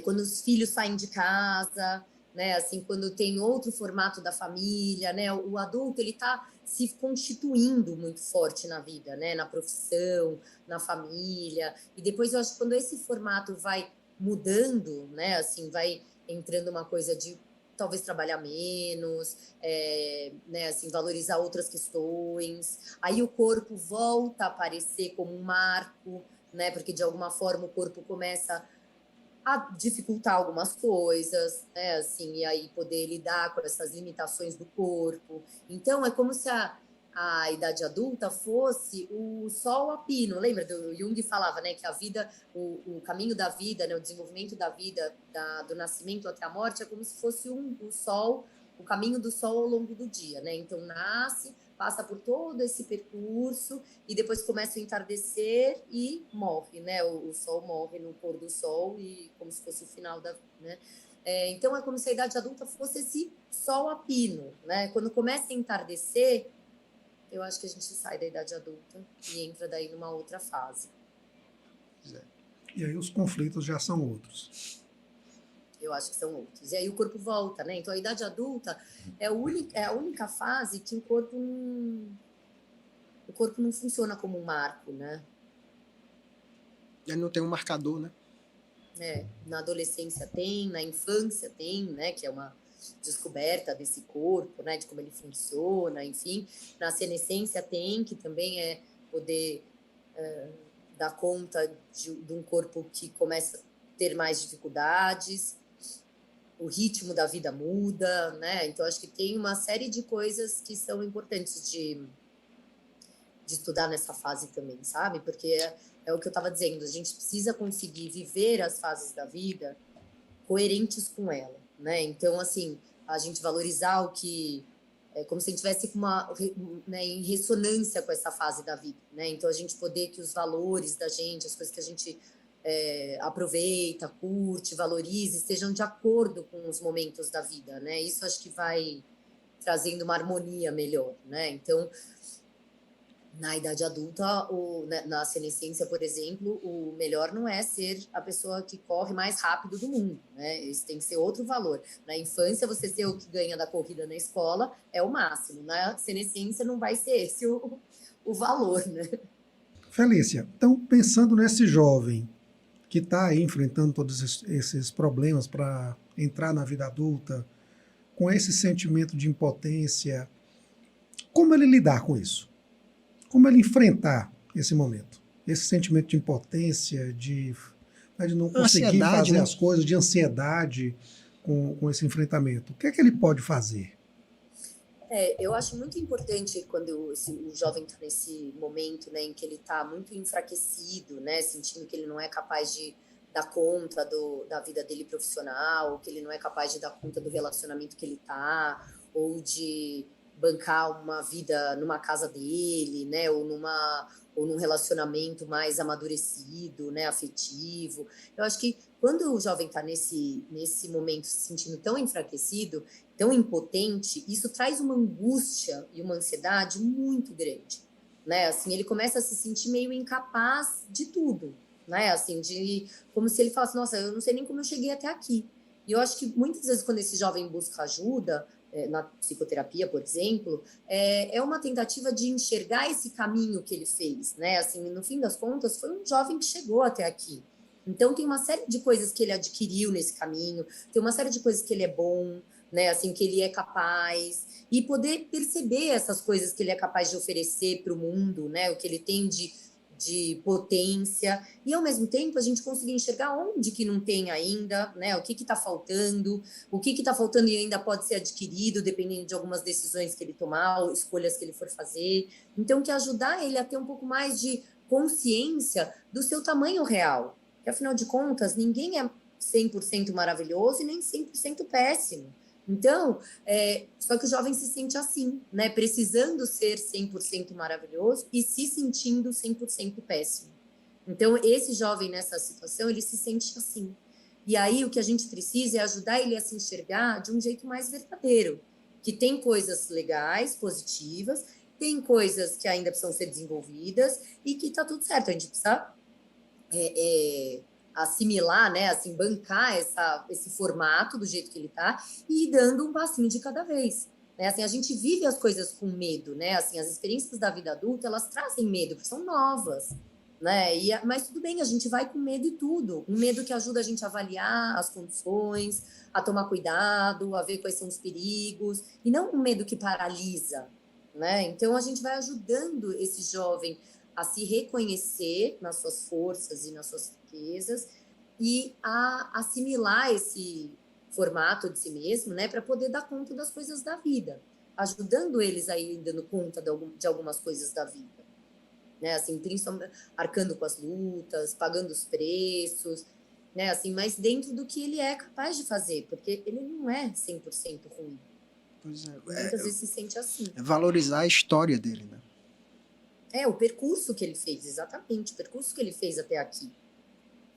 quando os filhos saem de casa, né? Assim, quando tem outro formato da família, né? O adulto, ele está se constituindo muito forte na vida, né? Na profissão, na família. E depois eu acho que quando esse formato vai mudando, né? Assim, vai entrando uma coisa de talvez trabalhar menos, né? Assim, valorizar outras questões. Aí o corpo volta a aparecer como um marco, né? Porque de alguma forma o corpo começa a dificultar algumas coisas, né? Assim, e aí poder lidar com essas limitações do corpo. Então, é como se a idade adulta fosse o sol a pino. Lembra do Jung falava, né, que a vida, o caminho da vida, né, o desenvolvimento da vida, do nascimento até a morte, é como se fosse o sol, o caminho do sol ao longo do dia, né? Então, nasce, passa por todo esse percurso e depois começa o entardecer e morre, né? O sol morre no pôr do sol e como se fosse o final da, né? Então é como se a idade adulta fosse esse sol a pino, né? Quando começa a entardecer, eu acho que a gente sai da idade adulta e entra daí numa outra fase. E aí os conflitos já são outros. Eu acho que são outros. E aí o corpo volta, né? Então a idade adulta é a única fase que o corpo não funciona como um marco, né? Ele não tem um marcador, né? Na adolescência tem, na infância tem, né? Que é uma descoberta desse corpo, né? De como ele funciona, enfim. Na senescência tem, que também é poder dar conta de um corpo que começa a ter mais dificuldades. O ritmo da vida muda, né? Então acho que tem uma série de coisas que são importantes de estudar nessa fase também, sabe? Porque é o que eu estava dizendo, a gente precisa conseguir viver as fases da vida coerentes com ela, né? Então, assim, a gente valorizar o que é como se a gente tivesse né, em ressonância com essa fase da vida, né? Então, a gente poder que os valores da gente, as coisas que a gente aproveita, curte, valoriza, estejam de acordo com os momentos da vida, né? Isso acho que vai trazendo uma harmonia melhor, né? Então, na idade adulta, na senescência, por exemplo, o melhor não é ser a pessoa que corre mais rápido do mundo, né? Isso tem que ser outro valor. Na infância, você ser o que ganha da corrida na escola é o máximo. Na senescência, não vai ser esse o valor, né? Felícia, então pensando nesse jovem que está aí enfrentando todos esses problemas para entrar na vida adulta, com esse sentimento de impotência, como ele lidar com isso? Como ele enfrentar esse momento? Esse sentimento de impotência, de não conseguir Ansiedade, fazer né? as coisas, de ansiedade com esse enfrentamento. O que é que ele pode fazer? Eu acho muito importante quando o jovem está nesse momento, né, em que ele está muito enfraquecido, né, sentindo que ele não é capaz de dar conta da vida dele profissional, que ele não é capaz de dar conta do relacionamento que ele está, ou de bancar uma vida numa casa dele, né, ou num relacionamento mais amadurecido, né, afetivo. Eu acho que quando o jovem está nesse momento se sentindo tão enfraquecido, tão impotente, isso traz uma angústia e uma ansiedade muito grande, né? Assim, ele começa a se sentir meio incapaz de tudo, né? Assim, como se ele falasse, nossa, eu não sei nem como eu cheguei até aqui. E eu acho que muitas vezes quando esse jovem busca ajuda, na psicoterapia, por exemplo, é uma tentativa de enxergar esse caminho que ele fez, né? Assim, no fim das contas, foi um jovem que chegou até aqui. Então, tem uma série de coisas que ele adquiriu nesse caminho, tem uma série de coisas que ele é bom, né, assim, que ele é capaz, e poder perceber essas coisas que ele é capaz de oferecer para o mundo, né, o que ele tem de potência, e ao mesmo tempo a gente conseguir enxergar onde que não tem ainda, né, o que está faltando, o que está faltando e ainda pode ser adquirido, dependendo de algumas decisões que ele tomar, ou escolhas que ele for fazer. Então, que ajudar ele a ter um pouco mais de consciência do seu tamanho real, que afinal de contas, ninguém é 100% maravilhoso e nem 100% péssimo. Então, só que o jovem se sente assim, né? Precisando ser 100% maravilhoso e se sentindo 100% péssimo. Então, esse jovem nessa situação, ele se sente assim. E aí, o que a gente precisa é ajudar ele a se enxergar de um jeito mais verdadeiro, que tem coisas legais, positivas, tem coisas que ainda precisam ser desenvolvidas e que tá tudo certo. A gente precisa assimilar, né, assim, bancar esse formato do jeito que ele está e ir dando um passinho de cada vez. Né? Assim, a gente vive as coisas com medo, né? Assim, as experiências da vida adulta, elas trazem medo, porque são novas, né? Mas tudo bem, a gente vai com medo e tudo. Um medo que ajuda a gente a avaliar as condições, a tomar cuidado, a ver quais são os perigos, e não um medo que paralisa, né? Então, a gente vai ajudando esse jovem a se reconhecer nas suas forças e nas suas fraquezas e a assimilar esse formato de si mesmo, né, para poder dar conta das coisas da vida, ajudando eles a ir dando conta de algumas coisas da vida, né, assim, principalmente arcando com as lutas, pagando os preços, né, assim, mas dentro do que ele é capaz de fazer, porque ele não é 100% ruim. Pois Muitas vezes se sente assim. É valorizar a história dele, né? O percurso que ele fez, exatamente, o percurso que ele fez até aqui.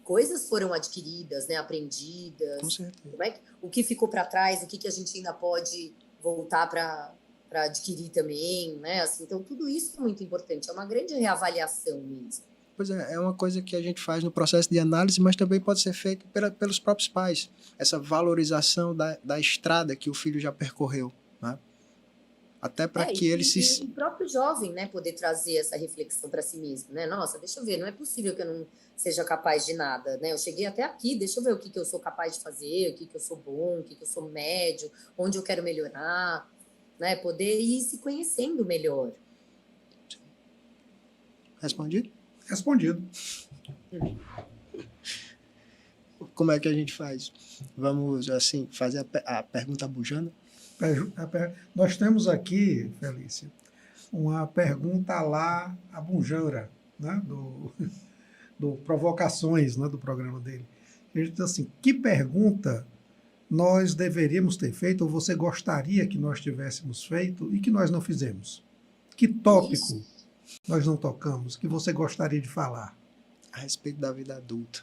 Coisas foram adquiridas, né, aprendidas. Com certeza. O que ficou para trás, o que a gente ainda pode voltar para adquirir também, né? Assim, então, tudo isso é muito importante. É uma grande reavaliação mesmo. Pois é uma coisa que a gente faz no processo de análise, mas também pode ser feito pelos próprios pais. Essa valorização da estrada que o filho já percorreu, né? Até para que ele se... o próprio jovem, né, poder trazer essa reflexão para si mesmo, né? Nossa, deixa eu ver, não é possível que eu não seja capaz de nada, né? Eu cheguei até aqui, deixa eu ver o que eu sou capaz de fazer, o que eu sou bom, o que eu sou médio, onde eu quero melhorar, né? Poder ir se conhecendo melhor. Respondido? Respondido. Como é que a gente faz? Vamos, assim, fazer a pergunta bujana? Nós temos aqui, Felícia, uma pergunta lá a Bunjara, né, do Provocações, né, do programa dele. Ele diz assim, que pergunta nós deveríamos ter feito ou você gostaria que nós tivéssemos feito e que nós não fizemos? Que tópico nós não tocamos que você gostaria de falar? A respeito da vida adulta.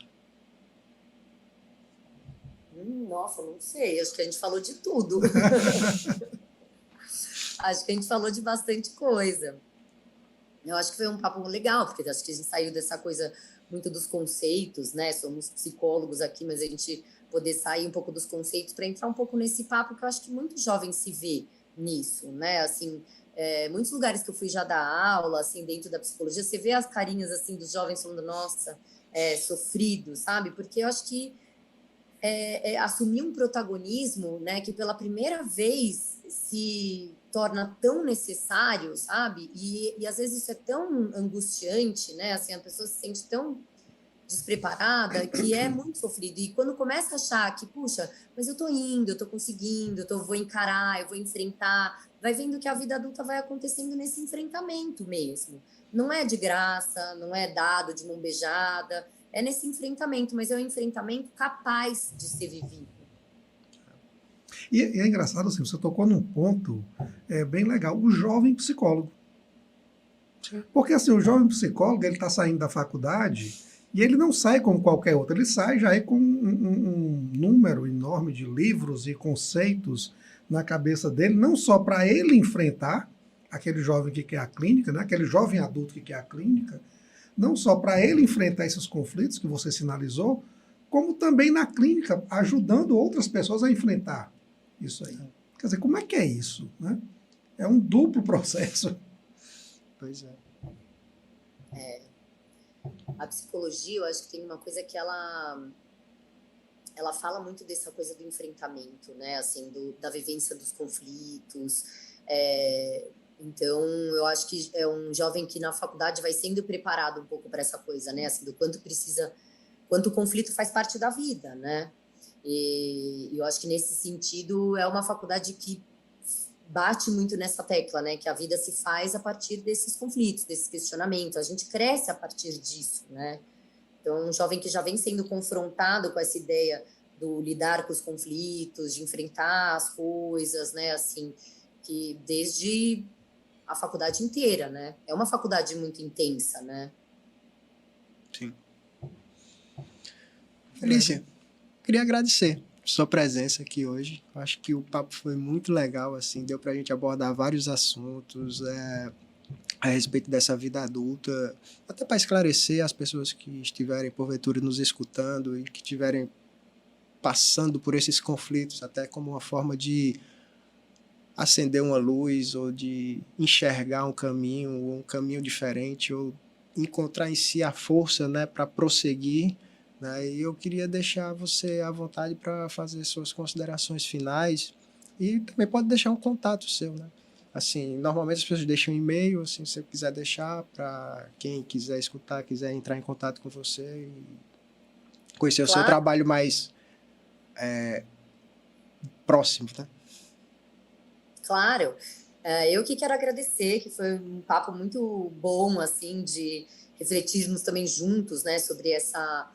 Nossa, não sei, acho que a gente falou de tudo. Acho que a gente falou de bastante coisa. Eu acho que foi um papo legal, porque acho que a gente saiu dessa coisa muito dos conceitos, né? Somos psicólogos aqui, mas a gente poder sair um pouco dos conceitos para entrar um pouco nesse papo, que eu acho que muito jovem se vê nisso, né? Assim, muitos lugares que eu fui já dar aula, assim, dentro da psicologia, você vê as carinhas, assim, dos jovens falando, nossa, sofrido, sabe? Porque eu acho que assumir um protagonismo, né, que pela primeira vez se torna tão necessário, sabe? E às vezes isso é tão angustiante, né? Assim, a pessoa se sente tão despreparada que é muito sofrido. E quando começa a achar que, puxa, mas eu tô indo, eu tô conseguindo, vou encarar, eu vou enfrentar, vai vendo que a vida adulta vai acontecendo nesse enfrentamento mesmo. Não é de graça, não é dado de mão beijada, é nesse enfrentamento, mas é um enfrentamento capaz de ser vivido. E é engraçado, assim, você tocou num ponto bem legal, o jovem psicólogo. Porque assim, o jovem psicólogo, ele está saindo da faculdade e ele não sai como qualquer outro, ele sai já com um número enorme de livros e conceitos na cabeça dele, não só para ele enfrentar aquele jovem que quer a clínica, né, aquele jovem adulto que quer a clínica, não só para ele enfrentar esses conflitos que você sinalizou, como também na clínica, ajudando outras pessoas a enfrentar isso aí. Quer dizer, como é que é isso? Né? É um duplo processo. Pois é. A psicologia, eu acho que tem uma coisa que ela fala muito dessa coisa do enfrentamento, né? Assim, da vivência dos conflitos. Então, eu acho que é um jovem que na faculdade vai sendo preparado um pouco para essa coisa, né? Assim, do quanto o conflito faz parte da vida, né? E eu acho que nesse sentido é uma faculdade que bate muito nessa tecla, né? Que a vida se faz a partir desses conflitos, desses questionamentos. A gente cresce a partir disso, né? Então, um jovem que já vem sendo confrontado com essa ideia do lidar com os conflitos, de enfrentar as coisas, né? Assim, que desde a faculdade inteira, né? É uma faculdade muito intensa, né? Sim. Felícia, queria agradecer sua presença aqui hoje. Acho que o papo foi muito legal, assim, deu pra gente abordar vários assuntos. a respeito dessa vida adulta, até para esclarecer as pessoas que estiverem, porventura, nos escutando e que estiverem passando por esses conflitos, até como uma forma de acender uma luz ou de enxergar um caminho diferente, ou encontrar em si a força, né, para prosseguir, né? E eu queria deixar você à vontade para fazer suas considerações finais e também pode deixar um contato seu, né? Assim, normalmente as pessoas deixam um e-mail, assim, se você quiser deixar para quem quiser escutar, quiser entrar em contato com você e conhecer o seu Claro. trabalho mais próximo, tá? Claro, eu que quero agradecer, que foi um papo muito bom, assim, de refletirmos também juntos, né, sobre essa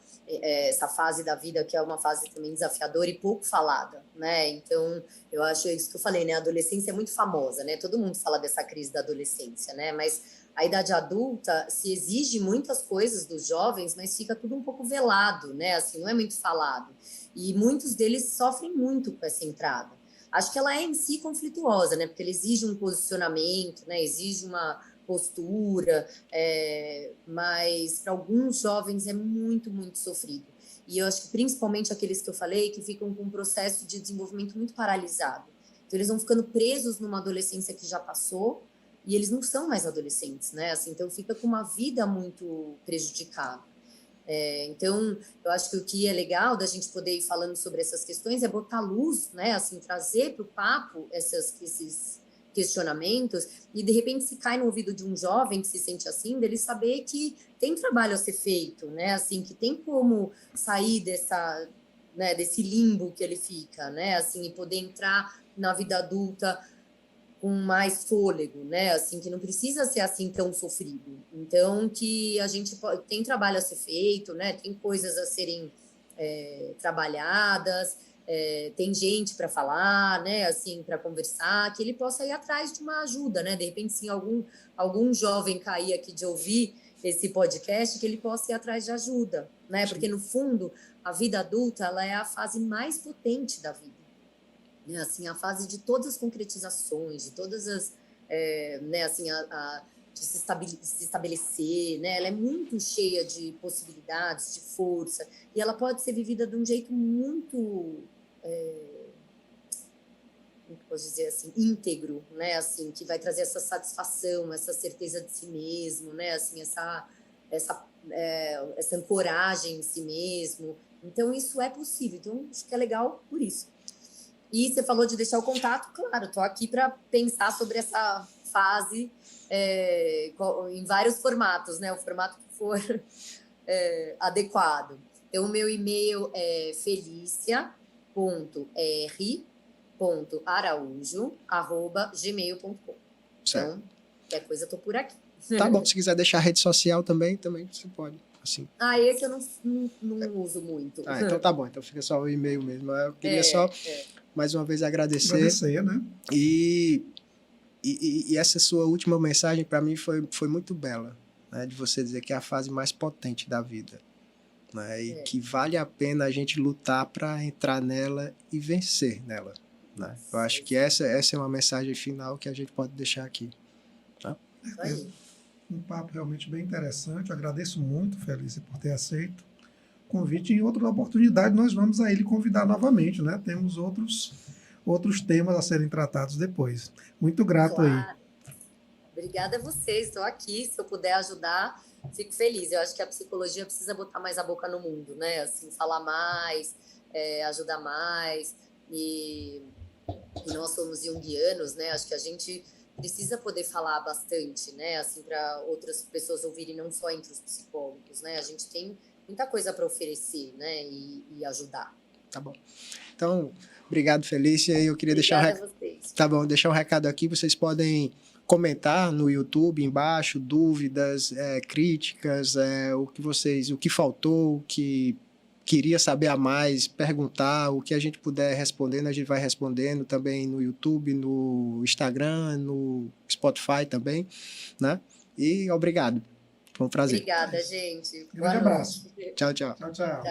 fase da vida, que é uma fase também desafiadora e pouco falada, né, então, eu acho isso que eu falei, né, a adolescência é muito famosa, né, todo mundo fala dessa crise da adolescência, né, mas a idade adulta se exige muitas coisas dos jovens, mas fica tudo um pouco velado, né, assim, não é muito falado, e muitos deles sofrem muito com essa entrada. Acho que ela é em si conflituosa, né? Porque ela exige um posicionamento, né? Exige uma postura, mas para alguns jovens é muito, muito sofrido. E eu acho que principalmente aqueles que eu falei que ficam com um processo de desenvolvimento muito paralisado. Então eles vão ficando presos numa adolescência que já passou e eles não são mais adolescentes, né? Assim, então fica com uma vida muito prejudicada. Então, eu acho que o que é legal da gente poder ir falando sobre essas questões é botar luz, né? Assim, trazer para o papo esses questionamentos e, de repente, se cai no ouvido de um jovem que se sente assim, dele saber que tem trabalho a ser feito, né? Assim, que tem como sair desse limbo que ele fica, né? Assim, e poder entrar na vida adulta com mais fôlego, né? Assim, que não precisa ser assim tão sofrido. Então, que a gente tem trabalho a ser feito, né? Tem coisas a serem trabalhadas, tem gente para falar, né? Assim, para conversar, que ele possa ir atrás de uma ajuda, né? De repente, se algum jovem cair aqui de ouvir esse podcast, que ele possa ir atrás de ajuda, né? Sim. Porque, no fundo, a vida adulta, ela é a fase mais potente da vida. Assim, a fase de todas as concretizações, de todas as, né, assim, de se estabelecer, né? Ela é muito cheia de possibilidades, de força, e ela pode ser vivida de um jeito muito, como posso dizer assim, íntegro, né? Assim, que vai trazer essa satisfação, essa certeza de si mesmo, né? Assim, essa ancoragem em si mesmo. Então, isso é possível. Então, acho que é legal por isso. E você falou de deixar o contato, claro, estou aqui para pensar sobre essa fase em vários formatos, né? O formato que for adequado. Então, o meu e-mail é felicia.r.araújo@gmail.com. Então, qualquer coisa, estou por aqui. Tá bom, se quiser deixar a rede social também você pode. Assim. Esse eu não uso muito. Então tá bom, então fica só o e-mail mesmo. Eu queria só, mais uma vez, agradecer, né? E essa sua última mensagem, para mim, foi muito bela, né? De você dizer que é a fase mais potente da vida. Né? E que vale a pena a gente lutar para entrar nela e vencer nela. Né? Eu acho que essa é uma mensagem final que a gente pode deixar aqui. Tá? Um papo realmente bem interessante. Eu agradeço muito, Felícia, por ter aceito o convite. Em outra oportunidade, nós vamos a ele convidar novamente, né? Temos outros temas a serem tratados depois. Muito grato aí. Obrigada a vocês, estou aqui. Se eu puder ajudar, fico feliz. Eu acho que a psicologia precisa botar mais a boca no mundo, né? Assim, falar mais, ajudar mais. E nós somos junguianos, né? Acho que a gente precisa poder falar bastante, né? Assim, para outras pessoas ouvirem, não só entre os psicólogos, né? A gente tem muita coisa para oferecer, né? E ajudar. Tá bom. Então, obrigado, Felícia. Eu queria deixar vocês. Tá bom, deixar um recado aqui. Vocês podem comentar no YouTube embaixo, dúvidas, críticas, o que faltou, o que queria saber a mais, perguntar, o que a gente puder respondendo, a gente vai respondendo também no YouTube, no Instagram, no Spotify também, né? E obrigado. Foi um prazer. Obrigada, gente. Grande abraço. Tchau, tchau. Tchau, tchau.